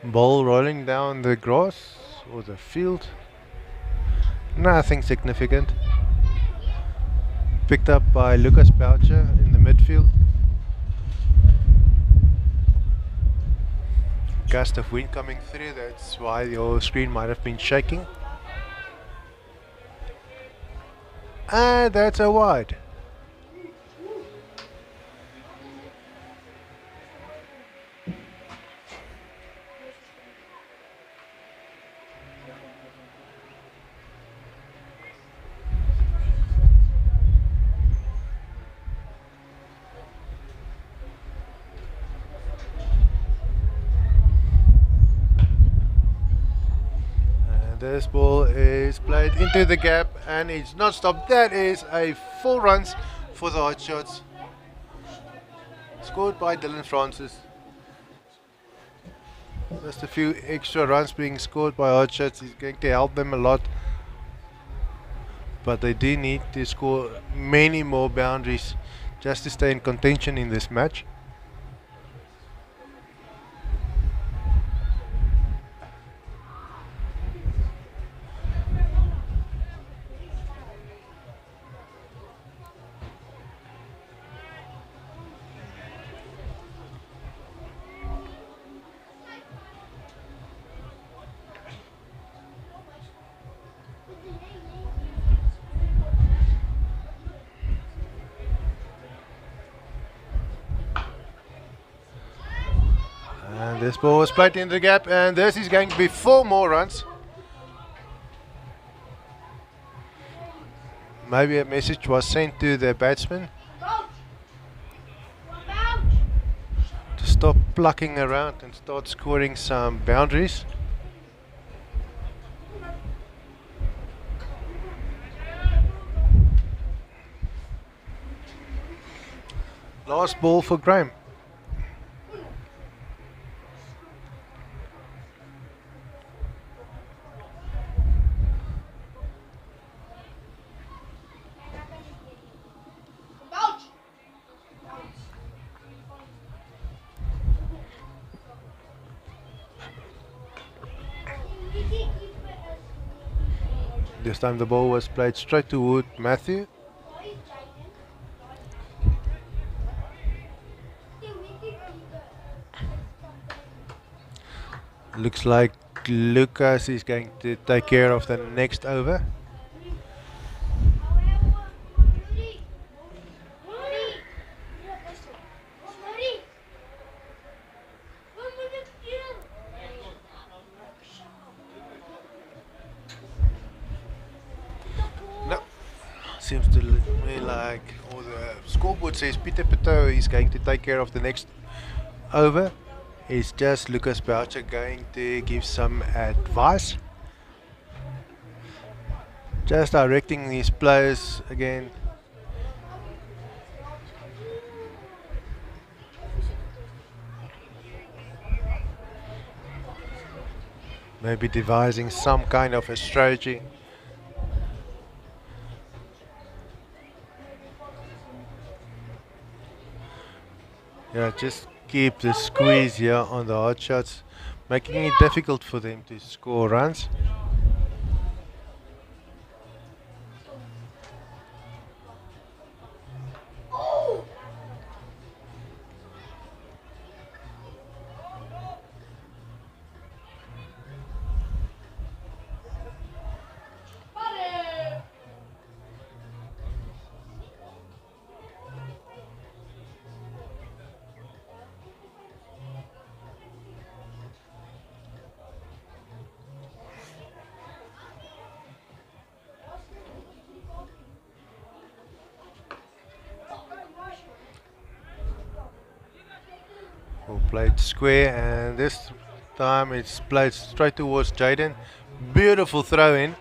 Ball rolling down the grass or the field. Nothing significant. Picked up by Lucas Boucher in the midfield. Gust of wind coming through, that's why your screen might have been shaking. And that's a wide. This ball is played into the gap and it's not stopped. That is a full runs for the hot shots. Scored by Dylan Francis. Just a few extra runs being scored by hot shots is going to help them a lot. But they do need to score many more boundaries just to stay in contention in this match. And this ball was played in the gap, and this is going to be 4 more runs. Maybe a message was sent to the batsman to stop plucking around and start scoring some boundaries. Last ball for Graham. This time the ball was played straight toward Matthew. Looks like Lucas is going to take care of the next over. No, seems to me like, or the scoreboard says Peter Pateau is going to take care of the next over. It's just Lucas Boucher going to give some advice. Just directing these players again. Maybe devising some kind of a strategy. Yeah, just keep the squeeze here on the hot shots, making it difficult for them to score runs. Who played square, and this time it's played straight towards Jaden. Beautiful throw in.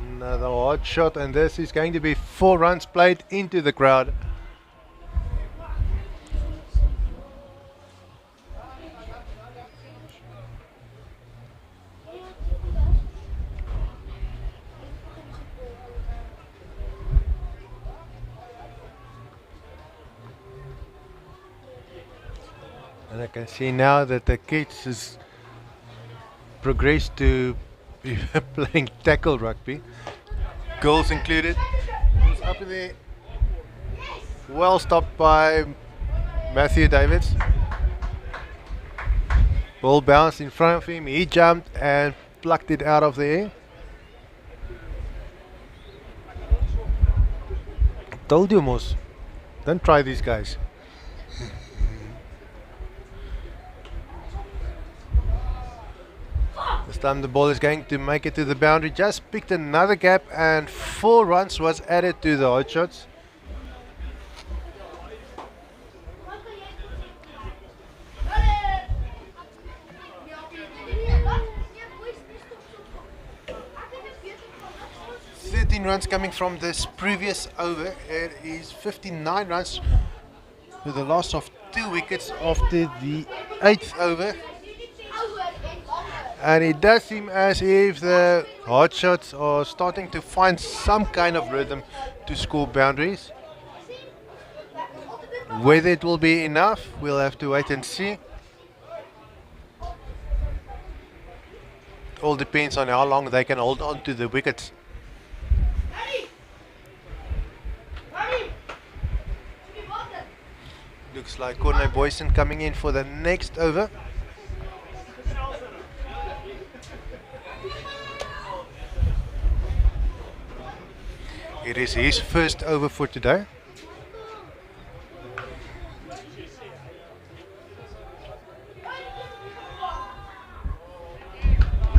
Another hot shot, and this is going to be 4 runs played into the crowd. And I can see now that the kids has progressed to be playing tackle rugby. Goals included. It's up in there. Well stopped by Matthew Davids. Ball bounced in front of him. He jumped and plucked it out of the air. Told you, Moss. Don't try these guys. This time the ball is going to make it to the boundary. Just picked another gap, and 4 runs was added to the hot shots. Runs coming from this previous over. It is 59 runs with the loss of 2 wickets after the 8th over. And it does seem as if the hot shots are starting to find some kind of rhythm to score boundaries. Whether it will be enough, we'll have to wait and see. All depends on how long they can hold on to the wickets. Looks like Corne Boyson coming in for the next over. It is his first over for today.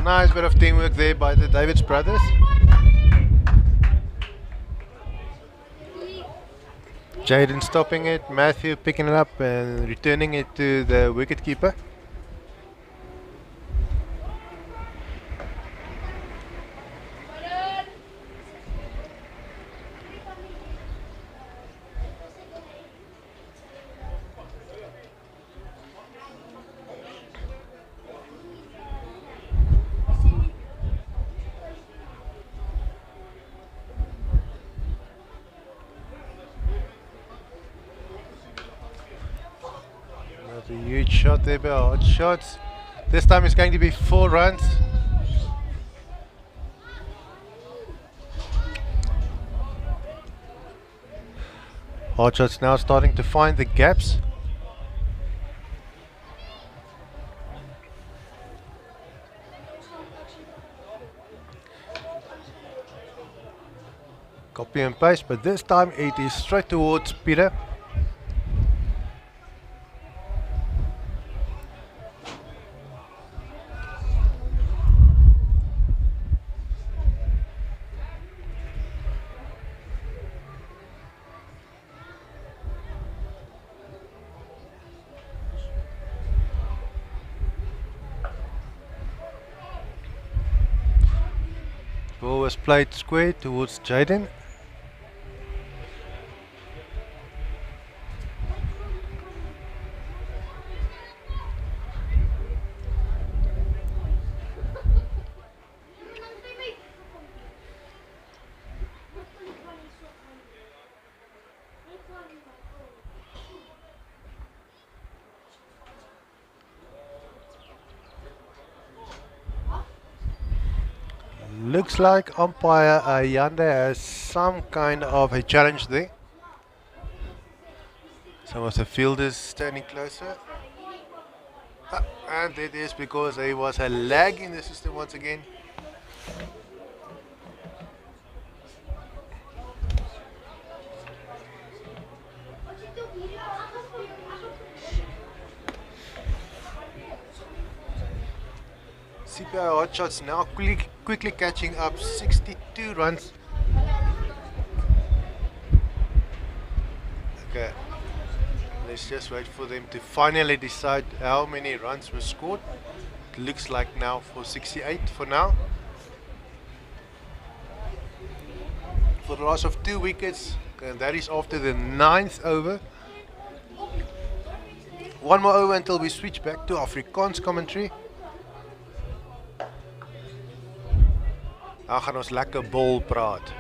Nice bit of teamwork there by the Davids brothers. Jaden stopping it, Matthew picking it up and returning it to the wicketkeeper. A huge shot there by hot shots. This time it's going to be 4 runs. Hot shots now starting to find the gaps. Copy and paste, but this time it is straight towards Peter. Ball was played square towards Jaden. Looks like umpire Ayanda has some kind of a challenge there. Some of the fielders standing closer. And it is because there was a lag in the system once again. CPI hot shots now quickly catching up, 62 runs. Okay, let's just wait for them to finally decide how many runs were scored. It looks like now for 68 for now. for the loss of 2 wickets, and that is after the ninth over. One more over until we switch back to Afrikaans commentary. Dan gaan ons lekker bol praat.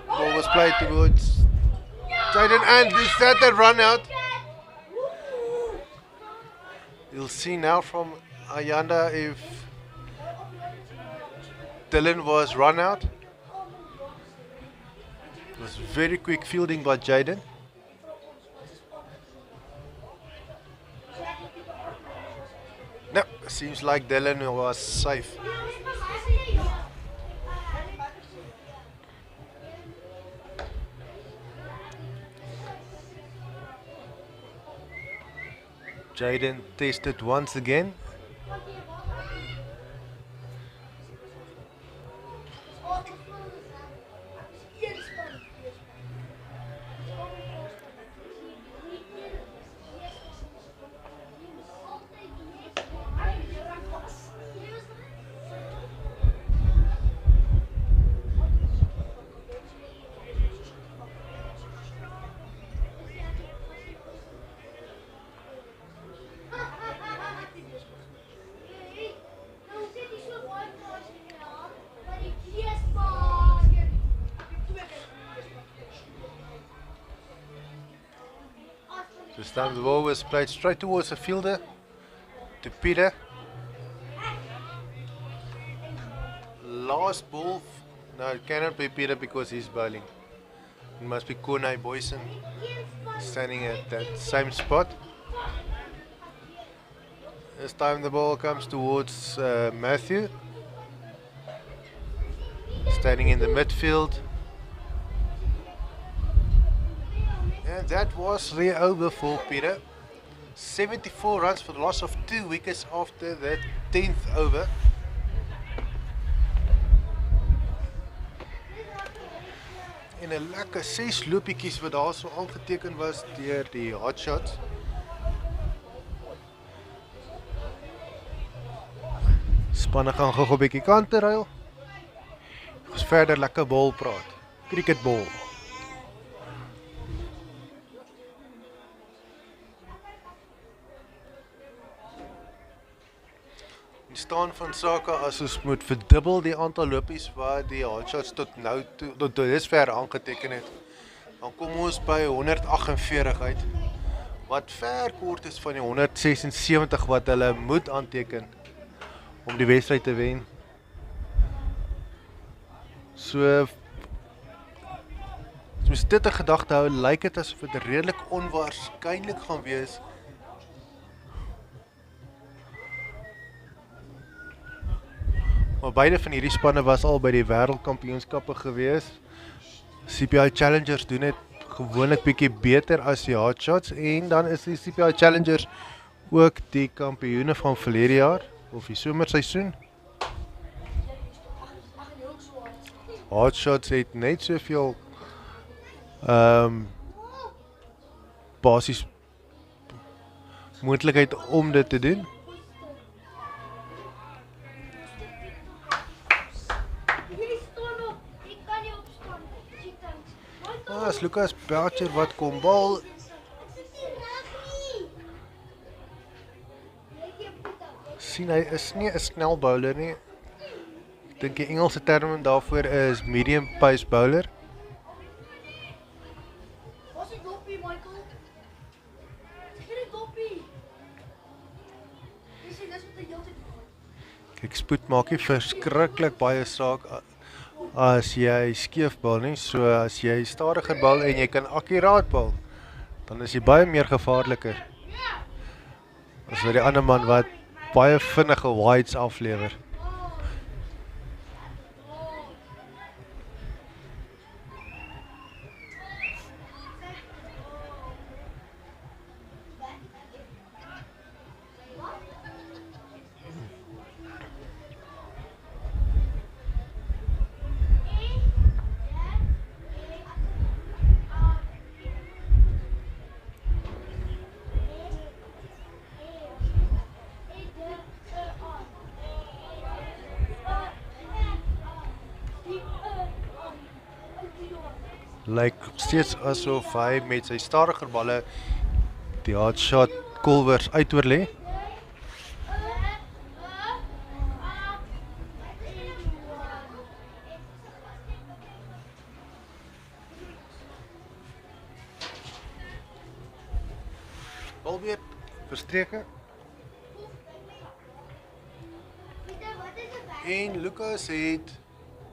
Ball was played towards Jaden, and is that the run out? You'll see now from Ayanda if Dylan was run out. It was very quick fielding by Jaden. No, seems like Dylan was safe. Jaden tested once again. This time the ball was played straight towards the fielder, to Peter. Last ball, no, it cannot be Peter because he's bowling. It must be Konai Boyson standing at that same spot. This time the ball comes towards Matthew, standing in the midfield. And that was the over for Peter. 74 runs for the loss of 2 wickets after that 10th over. En 'n lekker 6 loopiekies wat daar so aangeteken was deur die hotshots. Spanne gaan gou 'n bietjie kante ruil. Ons verder lekker bal praat. Cricketbal. Die staan van sake as ons moet verdubbel die aantal lopies wat die hotshots tot dusver aangeteken het. Dan kom ons by 148 uit, wat ver kort is van die 176 wat hulle moet aanteken om die wedstryd te wen. So, as ons dit in gedagte hou, lyk dit asof dit redelik onwaarskynlik gaan wees maar beide van hierdie spanne was al by die wêreldkampioenskappe gewees. CPI Challengers doen dit gewoonlik bietjie beter as die hotshots, en dan is die CPI Challengers ook die kampioene van verlede jaar of die somerseisoen. Hotshots het net soveel basies moontlikheid om dit te doen. As Lucas Belcher wat kom bal. Sien, hy is nie 'n snel bowler nie. Ek dink die Engelse term daarvoor is medium pace bowler. Kyk, spoed maak nie verskriklik baie saak as jy skeef bal nie. So as jy stadiger bal en jy kan akkuraat bal, dan is jy baie meer gevaarliker as wat die ander man wat baie vinnige wides aflewer. Lyk steeds asof hy met sy stadiger balle die hard shot kolwers uitoor lê. Bal weer verstreke. En Lucas het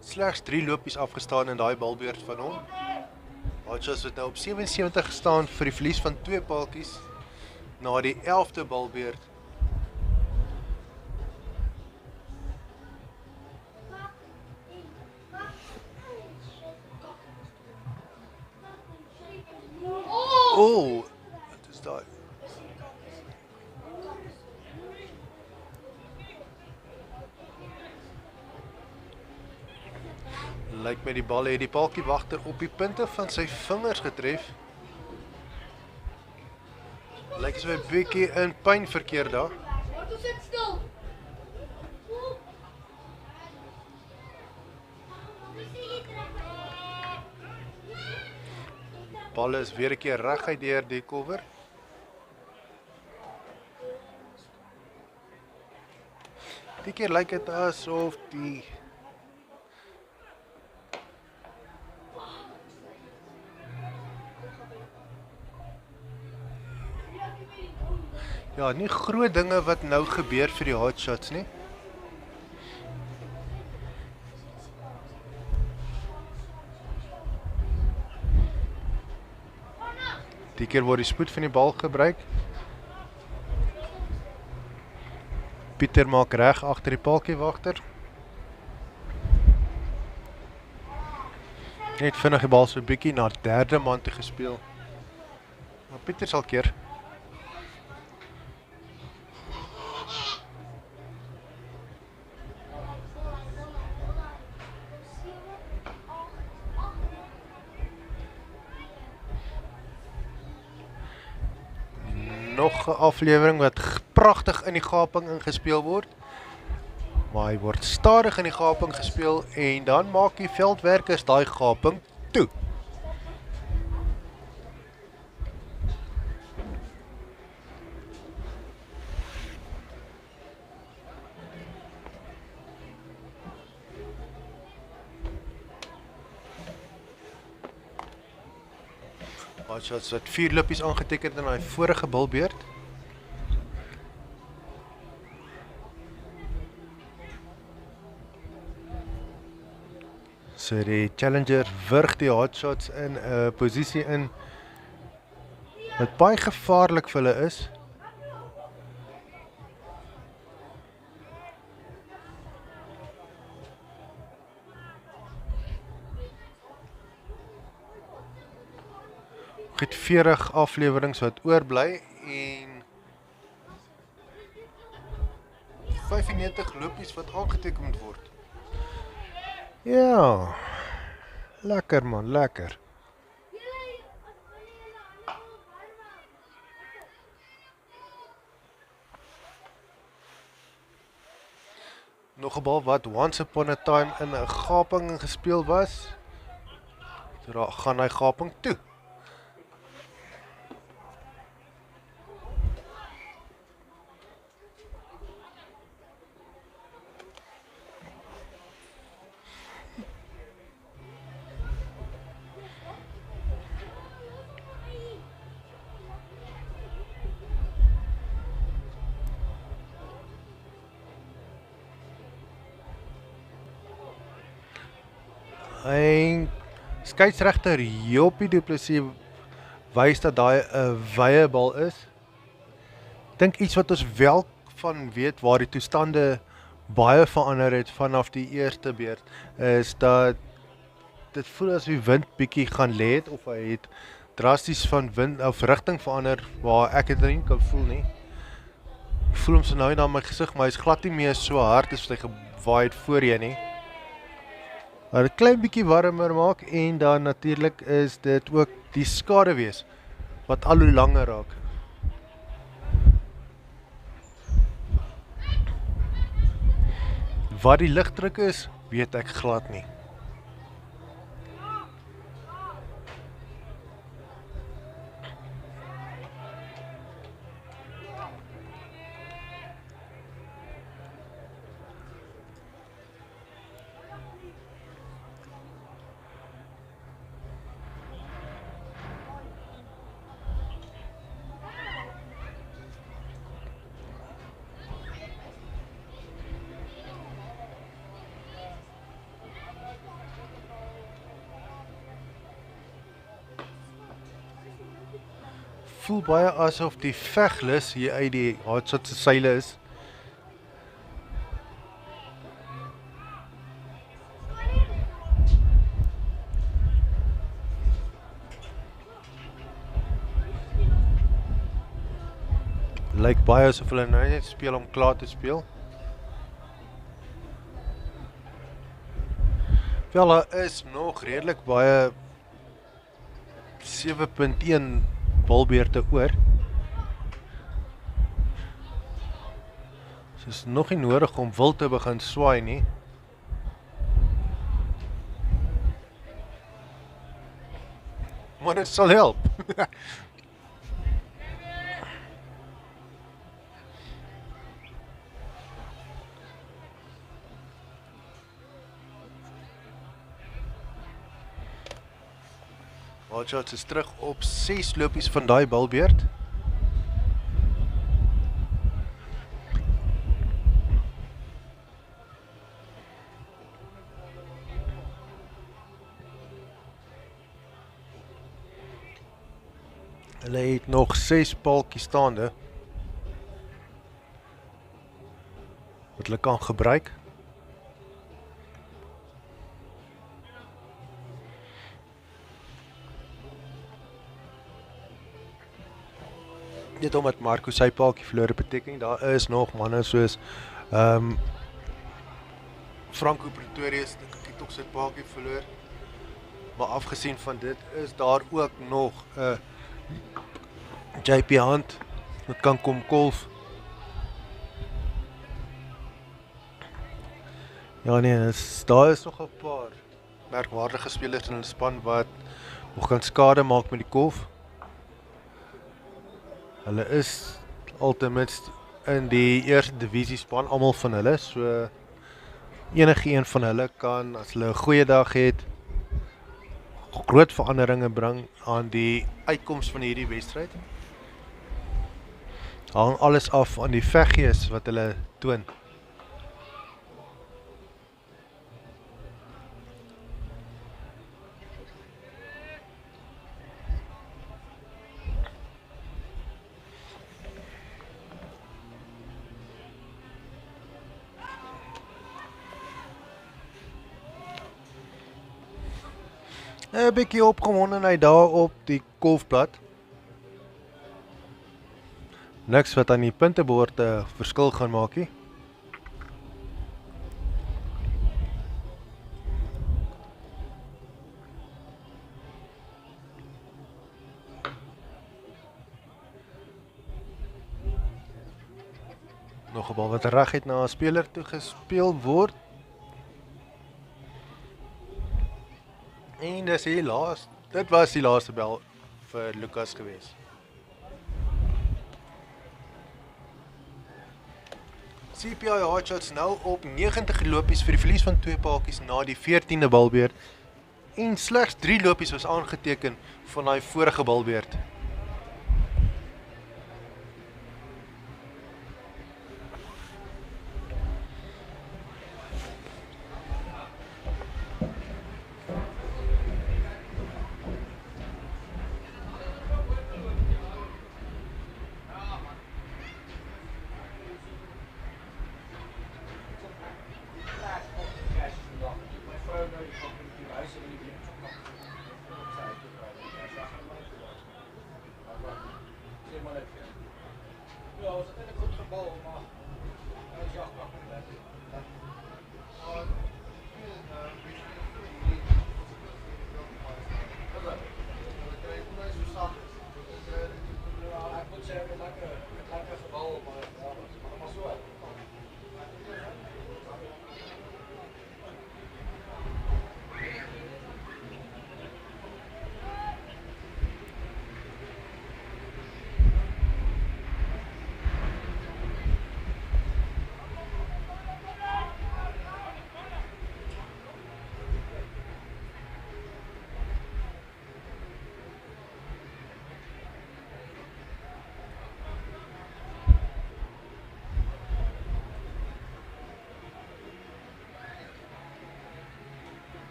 slegs 3 lopies afgestaan in daai balbeurt van hom. Hodges het nou op 77 gestaan vir die verlies van 2 paaltjies na die 11de balbeurt. Oh, wat is daai? Lyk met die bal het die paaltjiewagter op die punte van sy vingers getref. Lyk asof hy 'n bietjie in pyn verkeer daar. Wat sit stil? Bal is weer 'n keer reguit deur die kolwer. Die keer lyk dit asof die ja, nie groot dinge wat nou gebeur vir die hotshots nie. Die keer word die spoed van die bal gebruik. Pieter maak reg agter die paaltjiewagter. Net vinnig die bal so 'n bietjie na derde man toe gespeel. Maar Pieter sal keer. Nog 'n aflewering wat pragtig in die gaping ingespeel word. Maar hy word stadig in die gaping gespeel en dan maak die veldwerkers daai gaping toe. Hotshots wat 4 lopies aangeteken in hy vorige balbeurt. So die challenger wurg die hotshots in 'n posisie in wat baie gevaarlik vir hulle is. Het 40 afleweringe wat oorbly en 95 lopies wat aangeteken moet word. Ja. Lekker man, lekker. Nog 'n bal wat once upon a time in 'n gaping gespeel was. So gaan hy gaping toe. En skeieregter Joppie Du Plessis wys dat daai 'n wye bal is. Dink iets wat ons wel van weet waar die toestande baie verander het vanaf die eerste beurt is dat dit voel as die wind bietjie gaan lê het of hy het drasties van wind of rigting verander waar ek dit nie kan voel nie. Ek voel hom so nou na my gesig, maar hy's glad nie meer so hard as wat hy gewaai het voorheen nie. Maar 'n klein bietjie warmer maak en dan natuurlik is dit ook die skaduwees wat al hoe langer raak. Wat die ligdruk is, weet ek glad nie. voel baie asof die veglus hier uit die hotshot se seile is. Lyk baie asof hulle nou net speel om klaar te speel. Wel, daar is nog redelik baie 7.1 balbeurte oor. So is nog nie nodig om wild te begin swaai nie. Maar dit sal help. Hotshots is terug op 6 lopies van daai balbeurt. Hulle het nog 6 paaltjies staande wat hulle kan gebruik. Net omdat Marco sy paaltjie verloor beteken daar is nog manne soos Franco Pretorius het ook sy paaltjie verloor. Maar afgesien van dit is daar ook nog JP Hunt wat kan kom golf. Ja nee, daar is nog 'n paar merkwaardige spelers in die span wat nog kan skade maak met die golf. Hulle is alteminst in die eerste divisie span, almal van hulle, so enige een van hulle kan, as hulle 'n goeie dag het, groot veranderinge bring aan die uitkoms van hierdie wedstryd. Hang alles af aan die veggees wat hulle toon. Een bietjie opgewondenheid daar op die golfblad. Niks wat aan die puntebord 'n verskil gaan maak nie. Nog 'n bal wat reguit na 'n speler toe gespeel word. En dit was die laaste bel vir Lucas gewees. CPI Hotshots nou op 90 lopies vir die verlies van 2 paaltjies na die 14de balbeurt. En slegs 3 lopies was aangeteken van daai vorige balbeurt.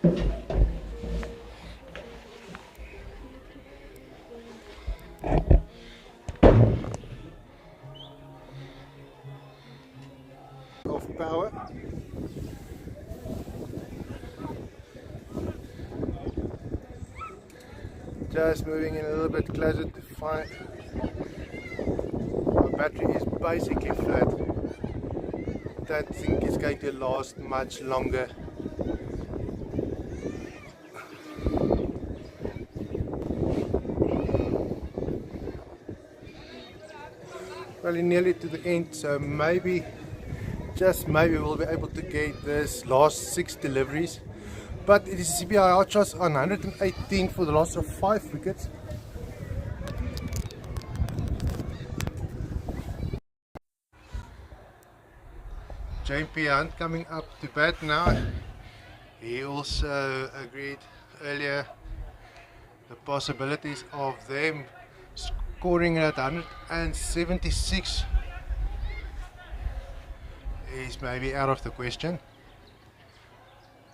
Of power. Just moving in a little bit closer to find the battery is basically flat. Don't think it's going to last much longer. Well, nearly to the end, so maybe, just maybe we'll be able to get this last 6 deliveries. But it is CPI outshot on 118 for the loss of 5 wickets. JP Hunt coming up to bat now. He also agreed earlier the possibilities of them scoring at 176 is maybe out of the question.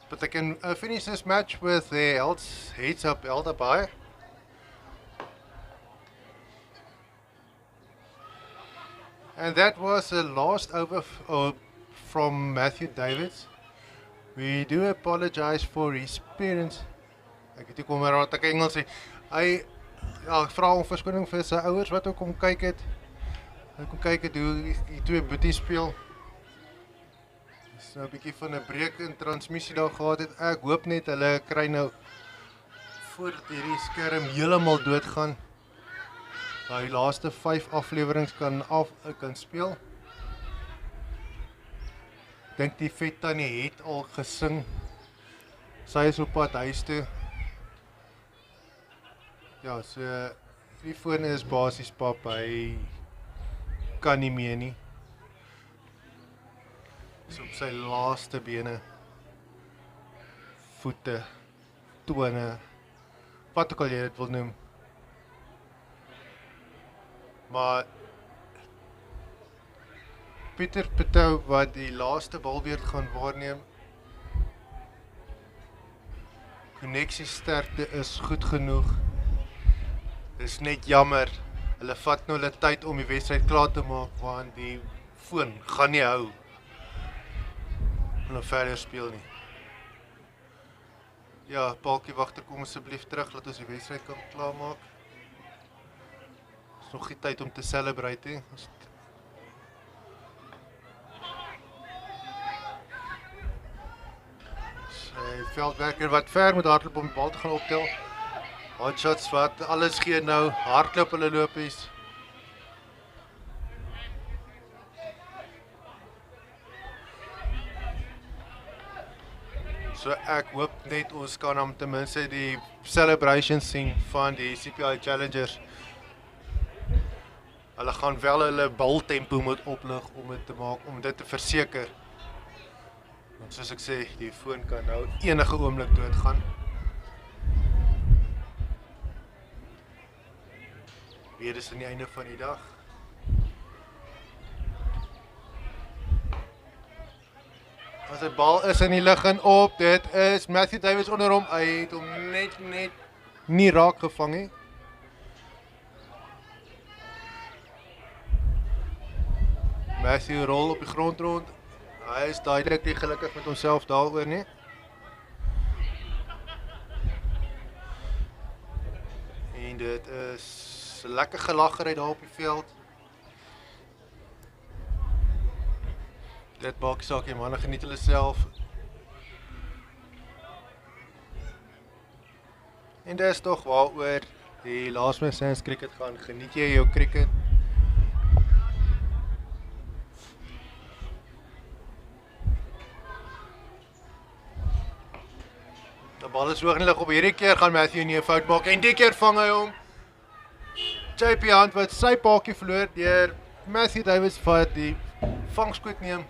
But they can finish this match with their heads up held up high. And that was the last over from Matthew Davids. We do apologize for his parents. Ek het nie kom maar wat ek Engels sê. Hy vra om verskoning vir sy ouers wat ook kom kyk het. Hy kom kyk het hoe die twee boeties speel. Dis nou 'n bietjie van 'n breek in transmissie daar gehad het. Ek hoop net hulle kry nou voordat hierdie skerm heeltemal doodgaan. Die laaste 5 afleweringe kan speel. Ek dink die vet tannie het al gesing. Sy is op pad huis toe. Ja, so die foon is basies pap, hy kan nie meer nie. Is op sy laaste bene, voete, tone, wat ook al jy dit wil noem. Maar Pieter Pitou wat die laaste balbeurt gaan waarneem, koneksiesterkte is goed genoeg. Dis net jammer, hulle vat nou hulle tyd om die wedstryd klaar te maak, want die foon gaan nie hou en nog verder speel nie. Ja, Paaltjie Wagter, kom asseblief terug, laat ons die wedstryd kan klaarmaak. Is nog nie tyd om te celebrate nie. Sy veldwerker wat ver moet hardloop om die bal te gaan optel. Hotshots wat alles gee nou, hardloop hulle lopies. So ek hoop net ons kan hom ten minste die celebrations sien van die CPI Challengers. Hulle gaan wel hulle baltempo moet oplig om dit te maak, om dit te verseker. Want soos ek sê, die foon kan nou enige oomblik doodgaan. Weer is aan die einde van die dag. As die bal is in die lug en op, dit is Matthew Davids onder hom, hy het hom net nie raak gevang nie. Matthew rol op die grond rond, hy is duidelik nie gelukkig met homself daaroor nie. En dit is lekker gelaggerheid daar op die veld. Dit maak saak, die manne geniet hulle self. En dit is toch waaroor die Last Man Standing cricket gaan. Geniet jy jou cricket? Die bal is hoog in die lug op, hierdie keer gaan Matthew nie 'n fout maak en die keer vang hy hom. JP Hunt wat sy paadjie verloor deur Matthew Davids wat die vangskoot neem.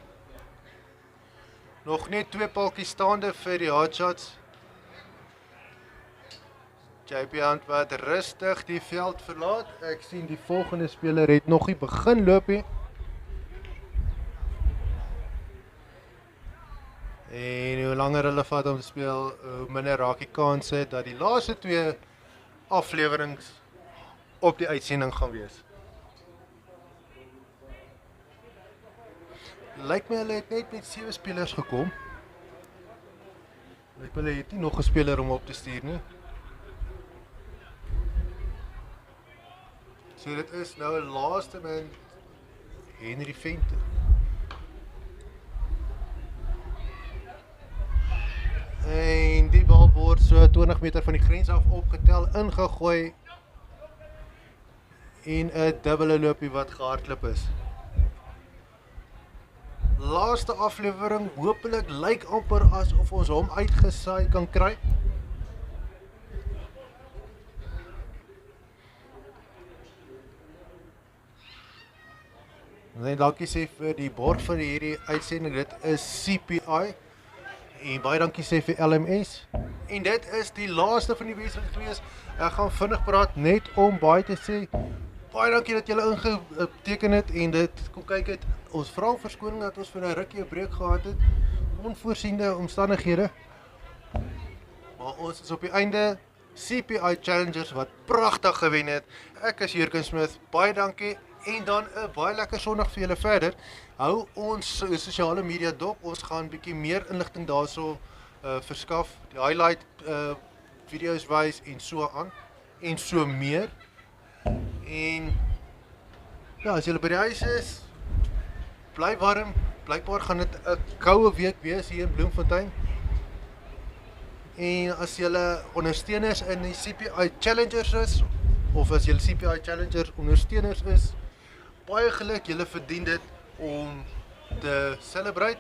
Nog net 2 paadjies staande vir die hotshots. JP Hunt wat rustig die veld verlaat. Ek sien die volgende speler het nog nie begin loop nie. En hoe langer hulle vat om te speel, hoe minder raak die kanse dat die laaste 2 afleweringe op die uitsending gaan wees. Lyk my hulle het net met 7 spelers gekom. Lyk my hulle het nie nog 'n speler om op te stuur nie. So dit is nou 'n laaste man Henry Venter. En die bal word so 20 meter van die grens af opgetel, ingegooi en 'n dubbele loopie wat gehardloop is. Laaste aflewering, hopelik lyk amper asof ons hom uitgesaai kan kry. En dankie sê vir die bord vir hierdie uitsending, dit is CPI. En baie dankie sê vir LMS. En dit is die laaste van die wedstryd gewees. Ek gaan vinnig praat net om baie te sê. Baie dankie dat julle ingeteken het en dit kom kyk het. Ons vra verskoning dat ons vir 'n rukkie 'n breek gehad het. Onvoorsiene omstandighede. Maar ons is op die einde. CPI Challengers wat pragtig gewen het. Ek is Jurgen Smith. Baie dankie. En dan 'n baie lekker Sondag vir julle verder. Hou ons sosiale media dop. Ons gaan bietjie meer inligting daarso verskaf. Die highlight video's wys en so aan en so meer. En ja, as julle by die huis is, bly warm. Blykbaar gaan dit 'n koue week wees hier in Bloemfontein. En as julle ondersteuners in die CPI Challengers is, of as julle CPI Challengers ondersteuners is, baie geluk, julle verdien dit om te celebrate.